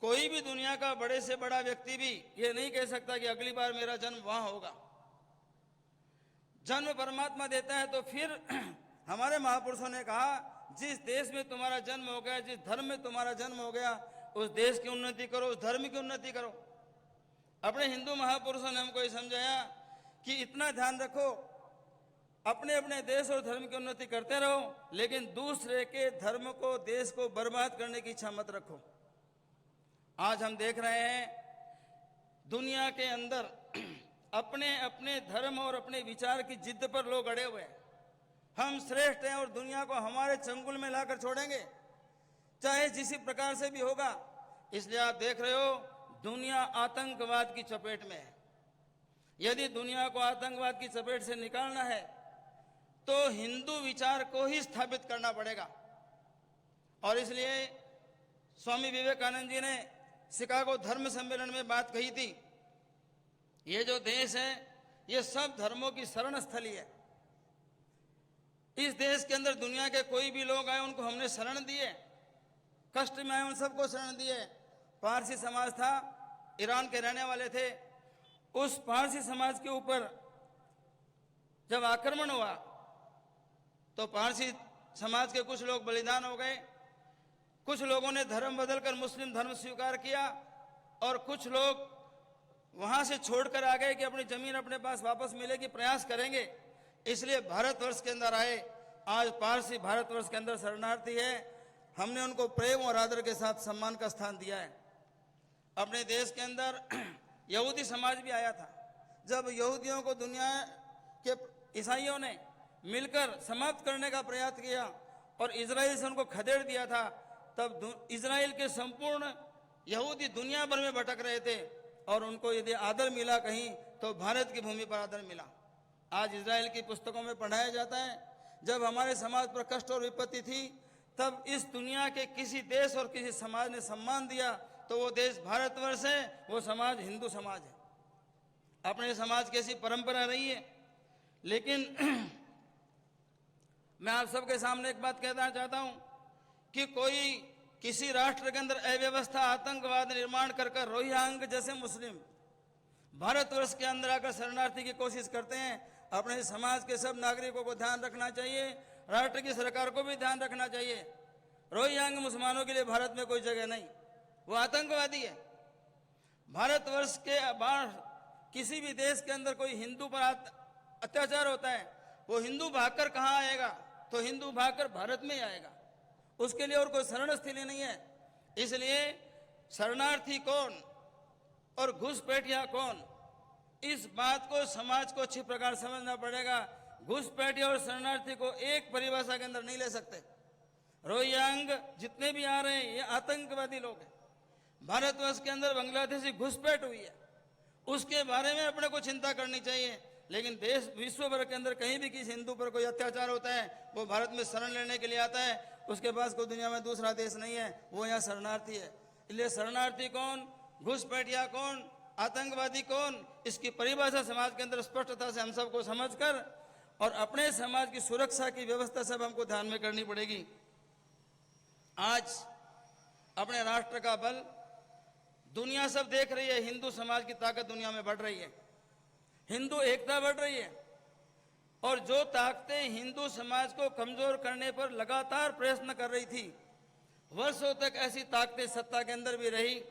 कोई भी दुनिया का बड़े से बड़ा व्यक्ति भी ये नहीं कह सकता कि अगली बार मेरा जन्म वहां होगा। जन्म परमात्मा देता है। तो फिर हमारे महापुरुषों ने कहा जिस देश में तुम्हारा जन्म हो गया, जिस धर्म में तुम्हारा जन्म हो गया, उस देश की उन्नति करो, उस धर्म की उन्नति करो। अपने हिंदू महापुरुषों ने हमको ये समझाया कि इतना ध्यान रखो, अपने अपने देश और धर्म की उन्नति करते रहो, लेकिन दूसरे के धर्म को, देश को बर्बाद करने की इच्छा मत रखो। आज हम देख रहे हैं दुनिया के अंदर अपने अपने धर्म और अपने विचार की जिद पर लोग अड़े हुए हैं। हम श्रेष्ठ हैं और दुनिया को हमारे चंगुल में लाकर छोड़ेंगे, चाहे जिसी प्रकार से भी होगा। इसलिए आप देख रहे हो दुनिया आतंकवाद की चपेट में है। यदि दुनिया को आतंकवाद की चपेट से निकालना है तो हिंदू विचार को ही स्थापित करना पड़ेगा। और इसलिए स्वामी विवेकानंद जी ने शिकागो धर्म सम्मेलन में बात कही थी, ये जो देश है ये सब धर्मों की शरण स्थली है। इस देश के अंदर दुनिया के कोई भी लोग आए उनको हमने शरण दिए, कष्ट में आए उन सबको शरण दिए। पारसी समाज था, ईरान के रहने वाले थे, उस पारसी समाज के ऊपर जब आक्रमण हुआ तो पारसी समाज के कुछ लोग बलिदान हो गए, कुछ लोगों ने धर्म बदलकर मुस्लिम धर्म स्वीकार किया और कुछ लोग वहां से छोड़कर आ गए कि अपनी जमीन अपने पास वापस मिलेगी, प्रयास करेंगे। इसलिए भारतवर्ष के अंदर आए। आज पारसी भारतवर्ष के अंदर शरणार्थी है, हमने उनको प्रेम और आदर के साथ सम्मान का स्थान दिया है। अपने देश के अंदर यहूदी समाज भी आया था। जब यहूदियों को दुनिया के ईसाइयों ने मिलकर समाप्त करने का प्रयास किया और इजराइल से उनको खदेड़ दिया था, तब इजराइल के संपूर्ण यहूदी दुनिया भर में भटक रहे थे और उनको यदि आदर मिला कहीं तो भारत की भूमि पर आदर मिला। आज इजराइल की पुस्तकों में पढ़ाया जाता है जब हमारे समाज पर कष्ट और विपत्ति थी तब इस दुनिया के किसी देश और किसी समाज ने सम्मान दिया तो वो देश भारतवर्ष है, वो समाज हिंदू समाज है। अपने समाज की ऐसी परंपरा रही है। लेकिन मैं आप सबके सामने एक बात कहना चाहता हूं कि कोई किसी राष्ट्र के अंदर अव्यवस्था, आतंकवाद निर्माण कर रोहिंग्या जैसे मुस्लिम भारतवर्ष के अंदर आकर शरणार्थी की कोशिश करते हैं। अपने समाज के सब नागरिकों को ध्यान रखना चाहिए, राष्ट्र की सरकार को भी ध्यान रखना चाहिए। रोहिंग्या मुसलमानों के लिए भारत में कोई जगह नहीं, वो आतंकवादी है। भारतवर्ष के बाहर किसी भी देश के अंदर कोई हिंदू पर अत्याचार होता है, वो हिंदू भागकर कहाँ आएगा? तो हिंदू भागकर भारत में ही आएगा। उसके लिए और कोई शरण स्थली नहीं है। इसलिए शरणार्थी कौन और घुसपैठिया कौन, इस बात को समाज को अच्छी प्रकार समझना पड़ेगा। घुसपैठी और शरणार्थी को एक परिभाषा के अंदर नहीं ले सकते। रोहिंग्या जितने भी आ रहे हैं ये आतंकवादी लोग हैं। भारतवर्ष के अंदर बांग्लादेशी घुसपैठ हुई है, उसके बारे में अपने को चिंता करनी चाहिए। लेकिन देश विश्व भर के अंदर कहीं भी किसी हिंदू पर कोई अत्याचार होता है, वो भारत में शरण लेने के लिए आता है, उसके पास कोई दुनिया में दूसरा देश नहीं है, वो यहाँ शरणार्थी है। इसलिए शरणार्थी कौन, घुसपैठिया कौन, आतंकवादी कौन, इसकी परिभाषा समाज के अंदर स्पष्टता से हम सबको समझकर और अपने समाज की सुरक्षा की व्यवस्था सब हमको ध्यान में करनी पड़ेगी। आज अपने राष्ट्र का बल दुनिया सब देख रही है, हिंदू समाज की ताकत दुनिया में बढ़ रही है, हिंदू एकता बढ़ रही है। और जो ताकतें हिंदू समाज को कमजोर करने पर लगातार प्रयत्न कर रही थी, वर्षों तक ऐसी ताकतें सत्ता के अंदर भी रही,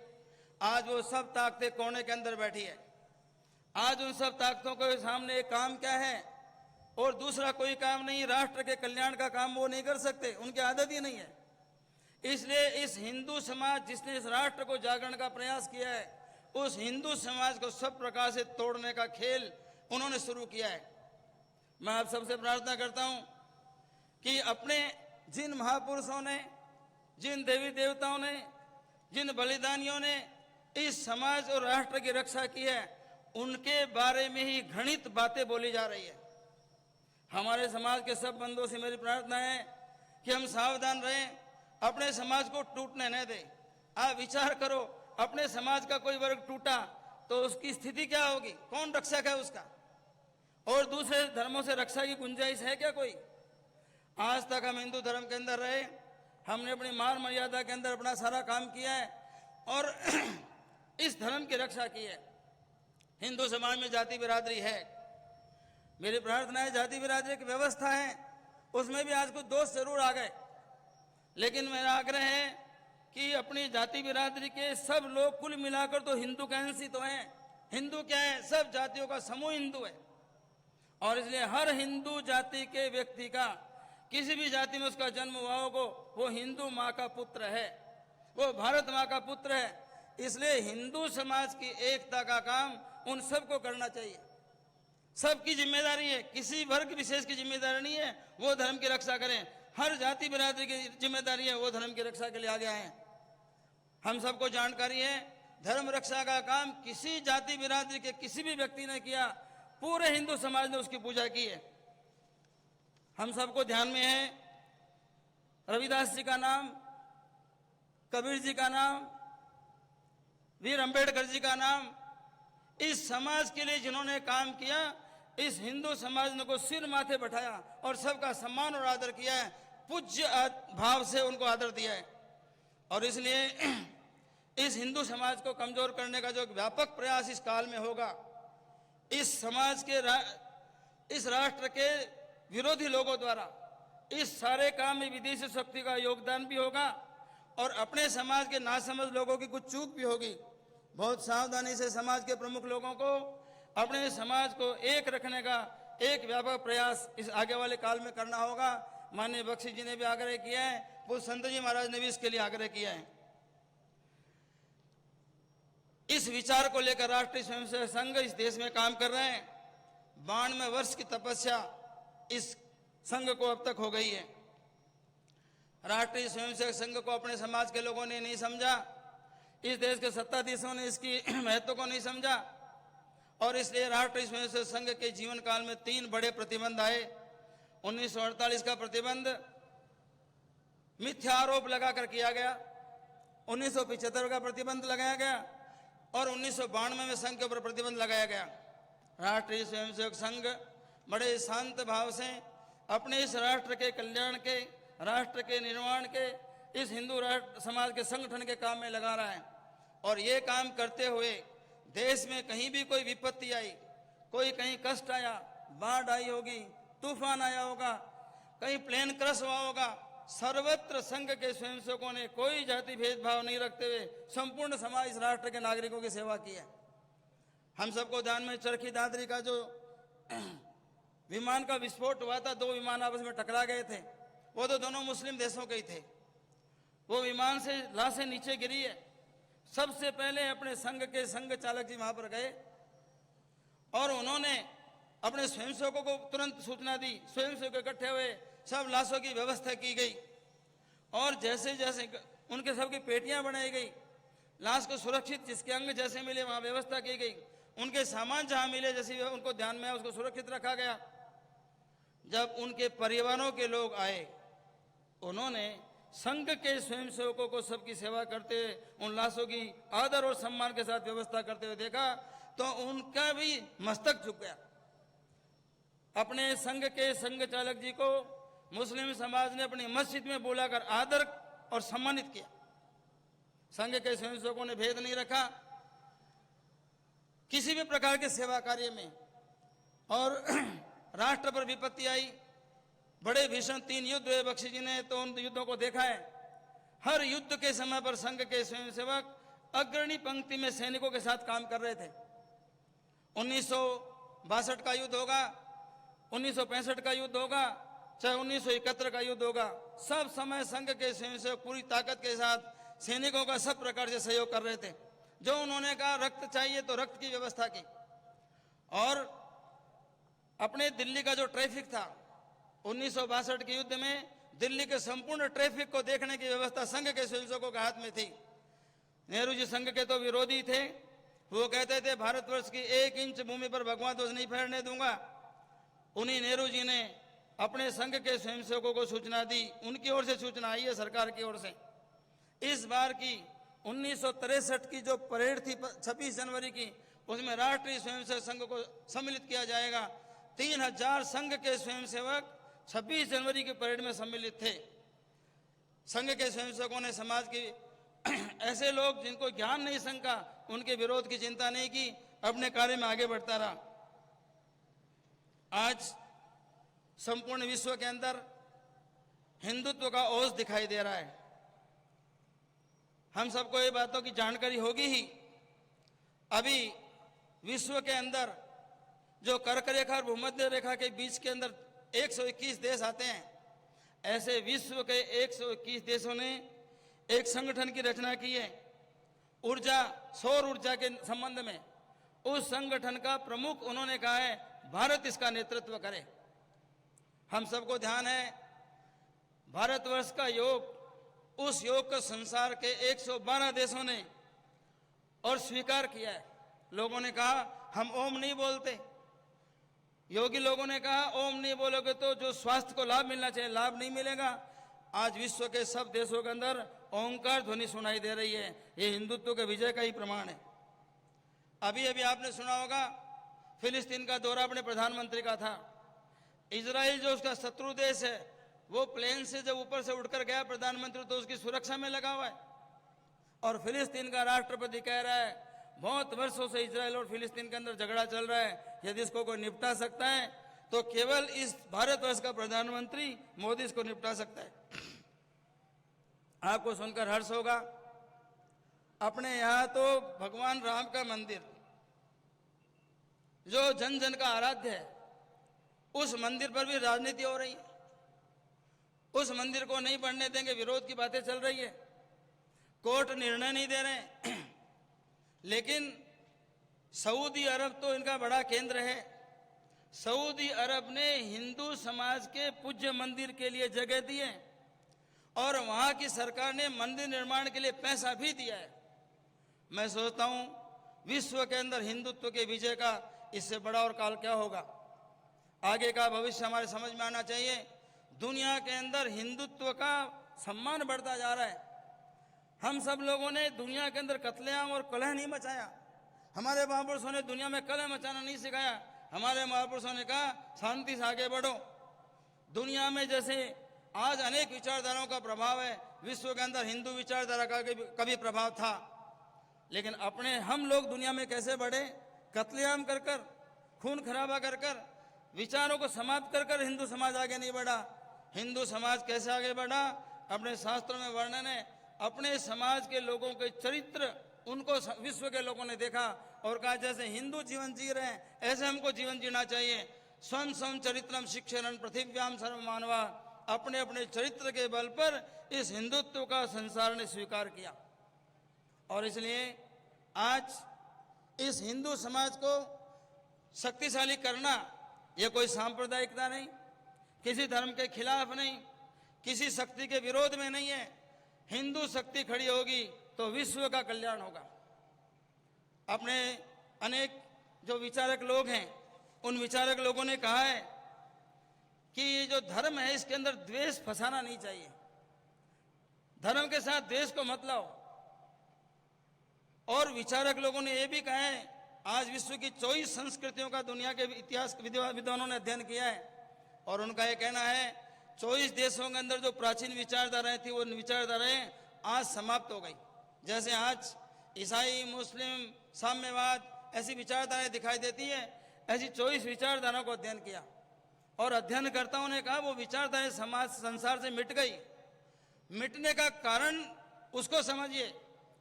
आज वो सब ताकतें कोने के अंदर बैठी है। आज उन सब ताकतों के सामने एक काम क्या है और दूसरा कोई काम नहीं, राष्ट्र के कल्याण का काम वो नहीं कर सकते, उनकी आदत ही नहीं है। इसलिए इस हिंदू समाज जिसने इस राष्ट्र को जागरण का प्रयास किया है, उस हिंदू समाज को सब प्रकार से तोड़ने का खेल उन्होंने शुरू किया है। मैं आप सबसे प्रार्थना करता हूं कि अपने जिन महापुरुषों ने, जिन देवी देवताओं ने, जिन बलिदानियों ने इस समाज और राष्ट्र की रक्षा की है, उनके बारे में ही घृणित बातें बोली जा रही है। हमारे समाज के सब बंधुओं से मेरी प्रार्थना है कि हम सावधान रहें, अपने समाज को टूटने न दें। आप विचार करो, अपने समाज का कोई वर्ग टूटा तो उसकी स्थिति क्या होगी, कौन रक्षक है उसका, और दूसरे धर्मों से रक्षा की गुंजाइश है क्या कोई? आज तक हम हिंदू धर्म के अंदर रहे, हमने अपनी मान मर्यादा के अंदर अपना सारा काम किया है और इस धर्म की रक्षा की है। हिंदू समाज में जाति बिरादरी है, मेरी प्रार्थना है जाति बिरादरी की व्यवस्था है, उसमें भी आज कुछ दोष जरूर आ गए, लेकिन मेरा आग्रह है कि अपनी जाति बिरादरी के सब लोग कुल मिलाकर तो हिंदू का अंश ही तो हैं। हिंदू क्या है, सब जातियों का समूह हिंदू है। और इसलिए हर हिंदू जाति के व्यक्ति का, किसी भी जाति में उसका जन्म हुआ हो, वो हिंदू माँ का पुत्र है, वो भारत माँ का पुत्र है। इसलिए हिंदू समाज की एकता का काम उन सबको करना चाहिए, सबकी जिम्मेदारी है, किसी वर्ग विशेष की जिम्मेदारी नहीं है वो धर्म की रक्षा करें। हर जाति बिरादरी की जिम्मेदारी है, वो धर्म की रक्षा के लिए आगे आए। हम सबको जानकारी है, धर्म रक्षा का काम किसी जाति बिरादरी के किसी भी व्यक्ति ने किया, पूरे हिंदू समाज ने उसकी पूजा की है। हम सबको ध्यान में है रविदास जी का नाम, कबीर जी का नाम, वीर अंबेडकर जी का नाम। इस समाज के लिए जिन्होंने काम किया, इस हिंदू समाज ने को सिर माथे बैठाया और सबका सम्मान और आदर किया है, पूज्य भाव से उनको आदर दिया है। और इसलिए इस हिंदू समाज को कमजोर करने का जो व्यापक प्रयास इस काल में होगा, इस समाज के इस राष्ट्र के विरोधी लोगों द्वारा इस सारे काम में विदेशी शक्ति का योगदान भी होगा और अपने समाज के नासमझ लोगों की कुछ चूक भी होगी। बहुत सावधानी से समाज के प्रमुख लोगों को अपने समाज को एक रखने का एक व्यापक प्रयास इस आगे वाले काल में करना होगा। माननीय बख्शी जी ने भी आग्रह किया है, पूज्य संत जी महाराज ने भी इसके लिए आग्रह किया है। इस विचार को लेकर राष्ट्रीय स्वयंसेवक संघ इस देश में काम कर रहे हैं। 92 वर्ष की तपस्या इस संघ को अब तक हो गई है। राष्ट्रीय स्वयंसेवक संघ को अपने समाज के लोगों ने नहीं समझा, इस देश के सत्ताधीशों ने इसकी महत्व को नहीं समझा और इसलिए राष्ट्रीय स्वयंसेवक संघ के जीवन काल में 3 बड़े प्रतिबंध आए। 1948 का प्रतिबंध मिथ्या आरोप लगाकर किया गया, 1975 का प्रतिबंध लगाया गया और 1992 में संघ के ऊपर प्रतिबंध लगाया गया। राष्ट्रीय स्वयंसेवक संघ बड़े शांत भाव से अपने इस राष्ट्र के कल्याण के, राष्ट्र के निर्माण के, इस हिंदू राष्ट्र समाज के संगठन के काम में लगा रहा है। और ये काम करते हुए देश में कहीं भी कोई विपत्ति आई, कोई कहीं कष्ट आया, बाढ़ आई होगी, तूफान आया होगा, कहीं प्लेन क्रश हुआ होगा, सर्वत्र संघ के स्वयंसेवकों ने कोई जाति भेदभाव नहीं रखते हुए संपूर्ण समाज इस राष्ट्र के नागरिकों की सेवा की है। हम सबको ध्यान में चरखी दादरी का जो विमान का विस्फोट हुआ था, 2 विमान आपस में टकरा गए थे, वो तो दोनों मुस्लिम देशों के ही थे। वो विमान से लाशें नीचे गिरी है। सबसे पहले अपने संघ के संघ चालक जी वहां पर गए, और उन्होंने अपने स्वयंसेवकों को तुरंत सूचना दी। स्वयंसेवक इकट्ठे हुए, सब लाशों की व्यवस्था की गई और जैसे जैसे उनके सबकी पेटियां बनाई गई, लाश को सुरक्षित जिसके अंग जैसे मिले वहां व्यवस्था की गई, उनके सामान जहां मिले जैसे उनको ध्यान में आया उसको सुरक्षित रखा गया। जब उनके परिवारों के लोग आए, उन्होंने संघ के स्वयंसेवकों को सबकी सेवा करते हुए उन लाशों की आदर और सम्मान के साथ व्यवस्था करते हुए देखा तो उनका भी मस्तक झुक गया। अपने संघ के संघ चालक जी को मुस्लिम समाज ने अपनी मस्जिद में बुलाकर आदर और सम्मानित किया। संघ के स्वयंसेवकों ने भेद नहीं रखा किसी भी प्रकार के सेवा कार्य में। और राष्ट्र पर विपत्ति आई, बड़े भीषण 3 युद्ध हुए। बख्शी जी ने तो उन युद्धों को देखा है। हर युद्ध के समय पर संघ के स्वयंसेवक अग्रणी पंक्ति में सैनिकों के साथ काम कर रहे थे। 1962 का युद्ध होगा, 1965 का युद्ध होगा, चाहे 1971 का युद्ध होगा, सब समय संघ के स्वयंसेवक पूरी ताकत के साथ सैनिकों का सब प्रकार से सहयोग कर रहे थे। जो उन्होंने कहा रक्त चाहिए तो रक्त की व्यवस्था की। और अपने दिल्ली का जो ट्रैफिक था 1962 के युद्ध में, दिल्ली के संपूर्ण ट्रैफिक को देखने की व्यवस्था संघ के स्वयंसेवकों के हाथ में थी। नेहरू जी संघ के तो विरोधी थे, वो कहते थे भारतवर्ष की 1 इंच भूमि पर भगवा ध्वज नहीं फहरने दूंगा। उन्हीं नेहरू जी ने अपने संघ के स्वयंसेवकों को सूचना दी, उनकी ओर से सूचना आई है सरकार की ओर से। इस बार की 1963 की जो परेड थी 26 जनवरी की, उसमें राष्ट्रीय स्वयंसेवक संघ को सम्मिलित किया जाएगा। 3000 संघ के स्वयंसेवक 26 जनवरी की परेड में सम्मिलित थे। संघ के स्वयंसेवकों ने समाज की ऐसे लोग जिनको ज्ञान नहीं संघ का, उनके विरोध की चिंता नहीं की, अपने कार्य में आगे बढ़ता रहा। आज संपूर्ण विश्व के अंदर हिंदुत्व का ओज दिखाई दे रहा है। हम सबको ये बातों की जानकारी होगी ही। अभी विश्व के अंदर जो कर्क रेखा और भूमध्य रेखा के बीच के अंदर 121 देश आते हैं, ऐसे विश्व के 121 देशों ने एक संगठन की रचना की है ऊर्जा, सौर ऊर्जा के संबंध में। उस संगठन का प्रमुख उन्होंने कहा है भारत इसका नेतृत्व करे। हम सबको ध्यान है भारतवर्ष का योग, उस योग को संसार के 112 देशों ने और स्वीकार किया है। लोगों ने कहा हम ओम नहीं बोलते, योगी लोगों ने कहा ओम नहीं बोलोगे तो जो स्वास्थ्य को लाभ मिलना चाहिए लाभ नहीं मिलेगा। आज विश्व के सब देशों के अंदर ओंकार ध्वनि सुनाई दे रही है। ये हिंदुत्व के विजय का ही प्रमाण है। अभी अभी आपने सुना होगा फिलिस्तीन का दौरा अपने प्रधानमंत्री का था। इजराइल जो उसका शत्रु देश है, वो प्लेन से जब ऊपर से उड़कर गया प्रधानमंत्री तो उसकी सुरक्षा में लगा हुआ है। और फिलिस्तीन का राष्ट्रपति कह रहा है बहुत वर्षों से इजराइल और फिलिस्तीन के अंदर झगड़ा चल रहा है, यदि इसको कोई निपटा सकता है तो केवल इस भारतवर्ष का प्रधानमंत्री मोदी इसको निपटा सकता है। आपको सुनकर हर्ष होगा, अपने यहां तो भगवान राम का मंदिर जो जन जन का आराध्य है, उस मंदिर पर भी राजनीति हो रही है। उस मंदिर को नहीं बढ़ने देंगे, विरोध की बातें चल रही है, कोर्ट निर्णय नहीं दे रहे। लेकिन सऊदी अरब तो इनका बड़ा केंद्र है। सऊदी अरब ने हिंदू समाज के पूज्य मंदिर के लिए जगह दी है और वहां की सरकार ने मंदिर निर्माण के लिए पैसा भी दिया है। मैं सोचता हूं विश्व के अंदर हिंदुत्व के विजय का इससे बड़ा और काल क्या होगा। आगे का भविष्य हमारे समझ में आना चाहिए। दुनिया के अंदर हिंदुत्व का सम्मान बढ़ता जा रहा है। हम सब लोगों ने दुनिया के अंदर कत्लेआम और कलह नहीं मचाया। हमारे महापुरुषों ने दुनिया में कलह मचाना नहीं सिखाया। हमारे महापुरुषों ने कहा शांति से आगे बढ़ो। दुनिया में जैसे आज अनेक विचारधाराओं का प्रभाव है, विश्व के अंदर हिंदू विचारधारा का कभी प्रभाव था, लेकिन अपने हम लोग दुनिया में कैसे बढ़े? कत्लेआम कर कर, खून खराबा कर कर, विचारों को समाप्त कर कर हिंदू समाज आगे नहीं बढ़ा। हिंदू समाज कैसे आगे बढ़ा? अपने शास्त्रों में वर्णन है। अपने समाज के लोगों के चरित्र उनको विश्व के लोगों ने देखा और कहा जैसे हिंदू जीवन जी रहे हैं ऐसे हमको जीवन जीना चाहिए। स्वयं स्वयं चरित्रम शिक्षण पृथिव्याम सर्व मानवा। अपने अपने चरित्र के बल पर इस हिंदुत्व का संसार ने स्वीकार किया और इसलिए आज इस हिंदू समाज को शक्तिशाली करना यह कोई सांप्रदायिकता नहीं, किसी धर्म के खिलाफ नहीं, किसी शक्ति के विरोध में नहीं है। हिंदू शक्ति खड़ी होगी तो विश्व का कल्याण होगा। अपने अनेक जो विचारक लोग हैं, उन विचारक लोगों ने कहा है कि ये जो धर्म है इसके अंदर द्वेष फंसाना नहीं चाहिए, धर्म के साथ द्वेष को मत लाओ। और विचारक लोगों ने यह भी कहा है, आज विश्व की 24 संस्कृतियों का दुनिया के इतिहास विद्वानों ने अध्ययन किया है और उनका यह कहना है 24 देशों के अंदर जो प्राचीन विचारधाराएं थी वो विचारधाराएं आज समाप्त हो गई। जैसे आज ईसाई, मुस्लिम, साम्यवाद ऐसी विचारधाराएं दिखाई देती है, ऐसी 24 विचारधाराओं को अध्ययन किया और अध्ययनकर्ताओं ने कहा वो विचारधाराएं समाज संसार से मिट गई। मिटने का कारण उसको समझिए,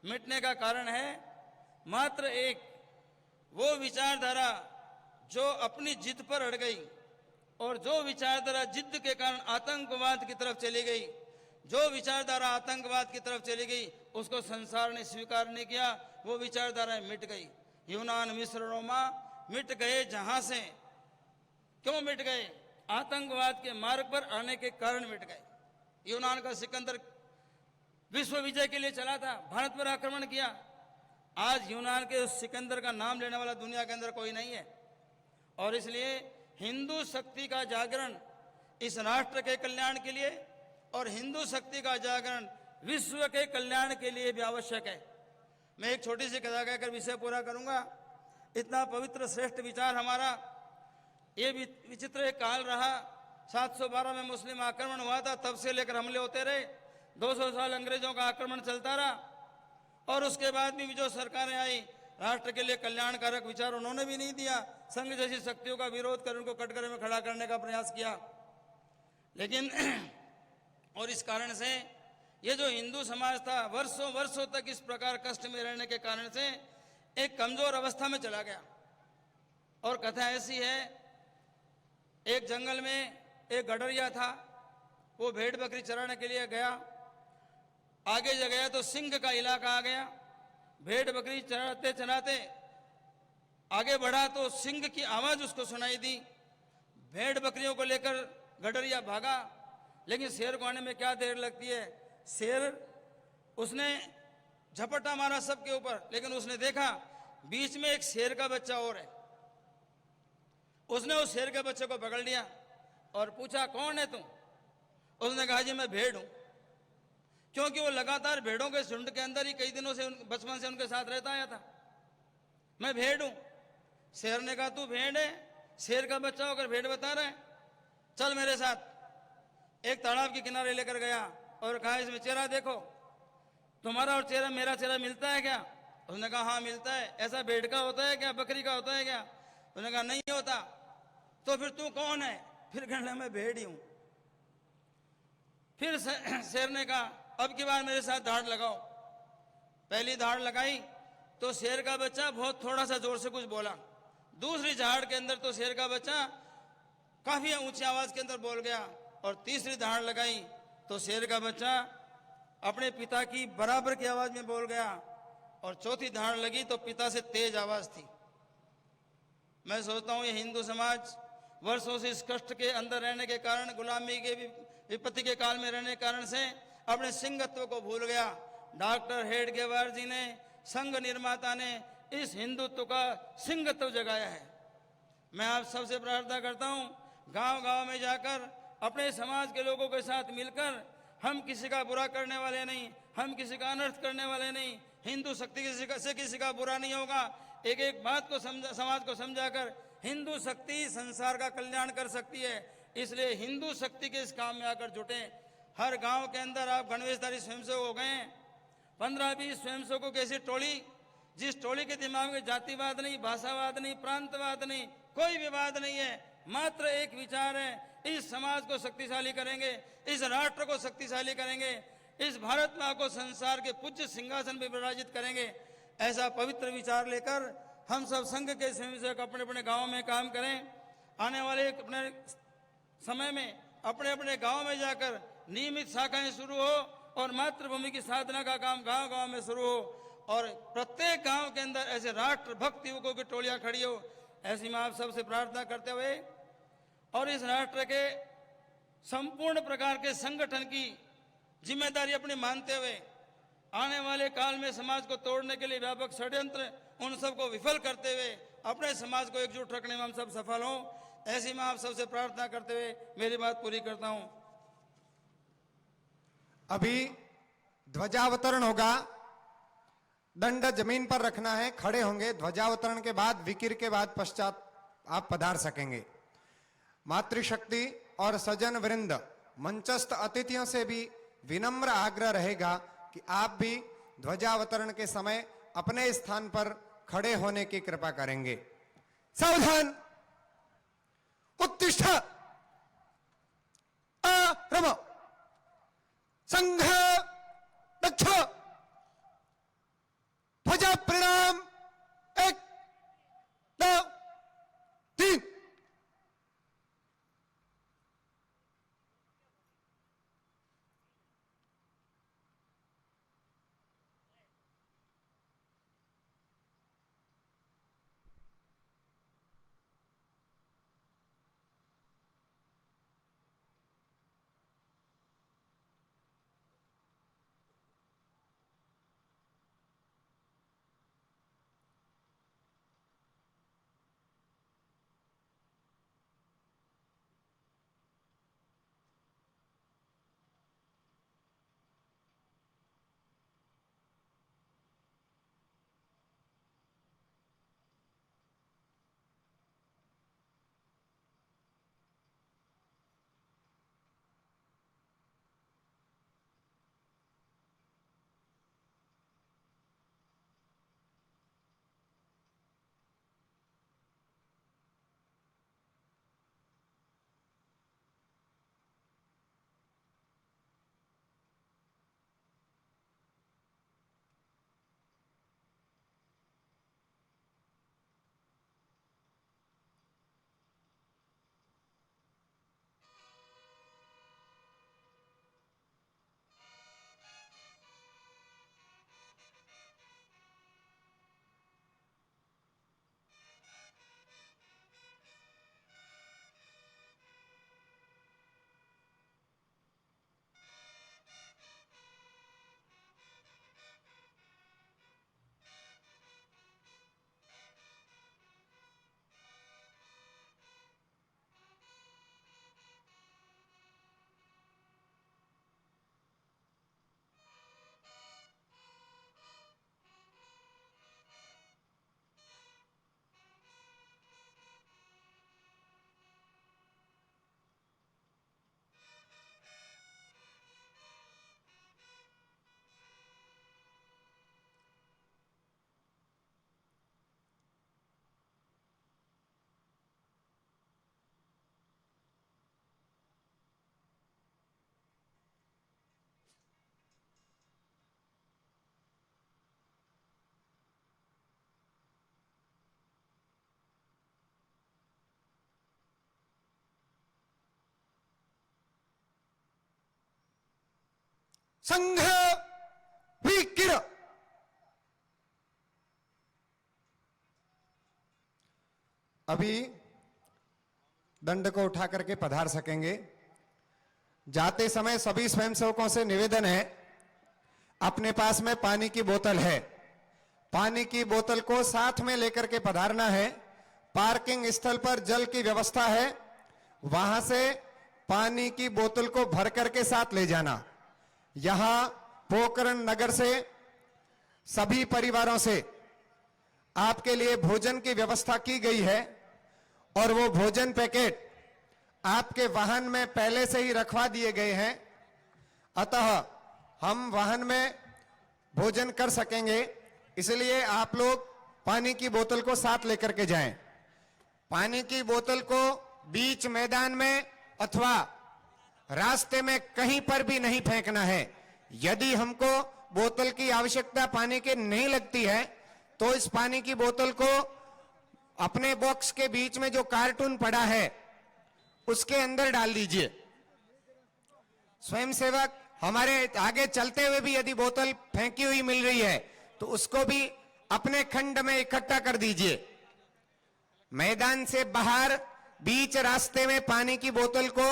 मिटने का कारण है मात्र एक, वो विचारधारा जो अपनी जिद पर अड़ गई और जो विचारधारा जिद के कारण आतंकवाद की तरफ चली गई, जो विचारधारा आतंकवाद की तरफ चली गई उसको संसार ने स्वीकार नहीं किया, वो विचारधाराएं मिट गई। यूनान, मिस्र, रोमा मिट गए। जहां से क्यों मिट गए? आतंकवाद के मार्ग पर आने के कारण मिट गए। यूनान का सिकंदर विश्व विजय के लिए चला था, भारत पर आक्रमण किया। आज यूनान के उस सिकंदर का नाम लेने वाला दुनिया के अंदर कोई नहीं है। और इसलिए हिंदू शक्ति का जागरण इस राष्ट्र के कल्याण के लिए और हिंदू शक्ति का जागरण विश्व के कल्याण के लिए भी आवश्यक है। मैं एक छोटी सी कथा कहकर विषय पूरा करूंगा। इतना पवित्र श्रेष्ठ विचार हमारा, ये विचित्र एक काल रहा। 712 में मुस्लिम आक्रमण हुआ था, तब से लेकर हमले होते रहे। 200 साल अंग्रेजों का आक्रमण चलता रहा और उसके बाद भी जो सरकारें आई, राष्ट्र के लिए कल्याणकारक विचार उन्होंने भी नहीं दिया। संघ जैसी शक्तियों का विरोध कर उनको कटघरे में खड़ा करने का प्रयास किया। लेकिन और इस कारण से ये जो हिंदू समाज था वर्षों वर्षों तक इस प्रकार कष्ट में रहने के कारण से एक कमजोर अवस्था में चला गया। और कथा ऐसी है, एक जंगल में एक गडरिया था, वो भेड़ बकरी चराने के लिए गया। आगे जा गया तो सिंह का इलाका आ गया। भेड़ बकरी चराते चराते आगे बढ़ा तो सिंह की आवाज उसको सुनाई दी। भेड़ बकरियों को लेकर गडरिया भागा, लेकिन शेर को आने में क्या देर लगती है। शेर उसने झपटा मारा सबके ऊपर, लेकिन उसने देखा बीच में एक शेर का बच्चा और है। उसने उस शेर के बच्चे को पकड़ लिया और पूछा कौन है तुम? उसने कहा जी मैं भेड़ हूं, क्योंकि वो लगातार भेड़ों के झुंड के अंदर ही कई दिनों से बचपन से उनके साथ रहता आया था। मैं भेड़ हूं। शेर ने कहा तू भेड़ है, शेर का बच्चा होकर भेड़ बता रहा है, चल मेरे साथ। एक तालाब के किनारे लेकर गया और कहा इसमें चेहरा देखो, तुम्हारा और चेहरा मेरा चेहरा मिलता है क्या? उसने कहा हाँ मिलता है। ऐसा भेड़ का होता है क्या, बकरी का होता है क्या? उसने कहा नहीं होता। तो फिर तू कौन है? फिर कहना मैं भेड़ ही हूं। फिर शेर ने कहा अब की बार मेरे साथ धाड़ लगाओ। पहली धाड़ लगाई तो शेर का बच्चा बहुत थोड़ा सा जोर से कुछ बोला। दूसरी झाड़ के अंदर तो शेर का बच्चा काफी ऊंची आवाज के अंदर बोल गया। और तीसरी धाड़ लगाई तो शेर का बच्चा अपने पिता की बराबर की आवाज में बोल गया। और चौथी धाड़ लगी तो पिता से तेज आवाज थी। मैं सोचता हूं ये हिंदू समाज वर्षों से इस कष्ट के अंदर रहने के कारण, गुलामी के विपत्ति के काल में रहने के कारण से अपने सिंहत्व को भूल गया। डॉक्टर हेडगेवार जी ने, संघ निर्माता ने इस हिंदुत्व का सिंहत्व जगाया है। मैं आप सबसे प्रार्थना करता हूं, गांव गांव में जाकर अपने समाज के लोगों के साथ मिलकर, हम किसी का बुरा करने वाले नहीं, हम किसी का अनर्थ करने वाले नहीं, हिंदू शक्ति किसी का बुरा नहीं होगा। एक एक बात को समाज को समझाकर हिंदू शक्ति संसार का कल्याण कर सकती है। इसलिए हिंदू शक्ति के इस काम में आकर जुटे। हर गांव के अंदर आप गणवेशधारी स्वयंसेवक हो गए हैं। 15-20 स्वयंसेवकों की ऐसी टोली, जिस टोली के दिमाग में जातिवाद नहीं, भाषावाद नहीं, प्रांतवाद नहीं, कोई विवाद नहीं है, मात्र एक विचार है, इस समाज को शक्तिशाली करेंगे, इस राष्ट्र को शक्तिशाली करेंगे, इस भारत मां को संसार के पूज्य सिंहासन पर विराजित करेंगे। ऐसा पवित्र विचार लेकर हम सब संघ के स्वयंसेवक अपने अपने गांव में काम करें। आने वाले अपने समय में अपने अपने गांव में जाकर नियमित शाखाएं शुरू हो और मातृभूमि की साधना का काम गांव गांव में शुरू हो और प्रत्येक गांव के अंदर ऐसे राष्ट्र भक्त युवकों की टोलियां खड़ी हो। ऐसी मैं आप सबसे प्रार्थना करते हुए और इस राष्ट्र के संपूर्ण प्रकार के संगठन की जिम्मेदारी अपनी मानते हुए आने वाले काल में समाज को तोड़ने के लिए व्यापक षड्यंत्र उन सबको विफल करते हुए अपने समाज को एकजुट रखने में हम सब सफल हों, ऐसी मैं आप सबसे प्रार्थना करते हुए मेरी बात पूरी करता हूं। अभी ध्वजावतरण होगा, दंड जमीन पर रखना है, खड़े होंगे। ध्वजावतरण के बाद विकिर के बाद पश्चात आप पधार सकेंगे। मातृशक्ति और सज्जन वृंद मंचस्थ अतिथियों से भी विनम्र आग्रह रहेगा कि आप भी ध्वजावतरण के समय अपने स्थान पर खड़े होने की कृपा करेंगे। सावधान, उत्तिष्ठ, आरम, संघ दक्ष, ध्वजा प्रणाम, 1 2 3। संघ विकिर। अभी दंड को उठा करके पधार सकेंगे। जाते समय सभी स्वयंसेवकों से निवेदन है, अपने पास में पानी की बोतल है, पानी की बोतल को साथ में लेकर के पधारना है। पार्किंग स्थल पर जल की व्यवस्था है, वहां से पानी की बोतल को भर करके साथ ले जाना। यहां पोकरण नगर से सभी परिवारों से आपके लिए भोजन की व्यवस्था की गई है और वो भोजन पैकेट आपके वाहन में पहले से ही रखवा दिए गए हैं, अतः हम वाहन में भोजन कर सकेंगे। इसलिए आप लोग पानी की बोतल को साथ लेकर के जाएं। पानी की बोतल को बीच मैदान में अथवा रास्ते में कहीं पर भी नहीं फेंकना है। यदि हमको बोतल की आवश्यकता पानी की नहीं लगती है तो इस पानी की बोतल को अपने बॉक्स के बीच में जो कार्टून पड़ा है उसके अंदर डाल दीजिए। स्वयंसेवक हमारे आगे चलते हुए भी यदि बोतल फेंकी हुई मिल रही है तो उसको भी अपने खंड में इकट्ठा कर दीजिए। मैदान से बाहर बीच रास्ते में पानी की बोतल को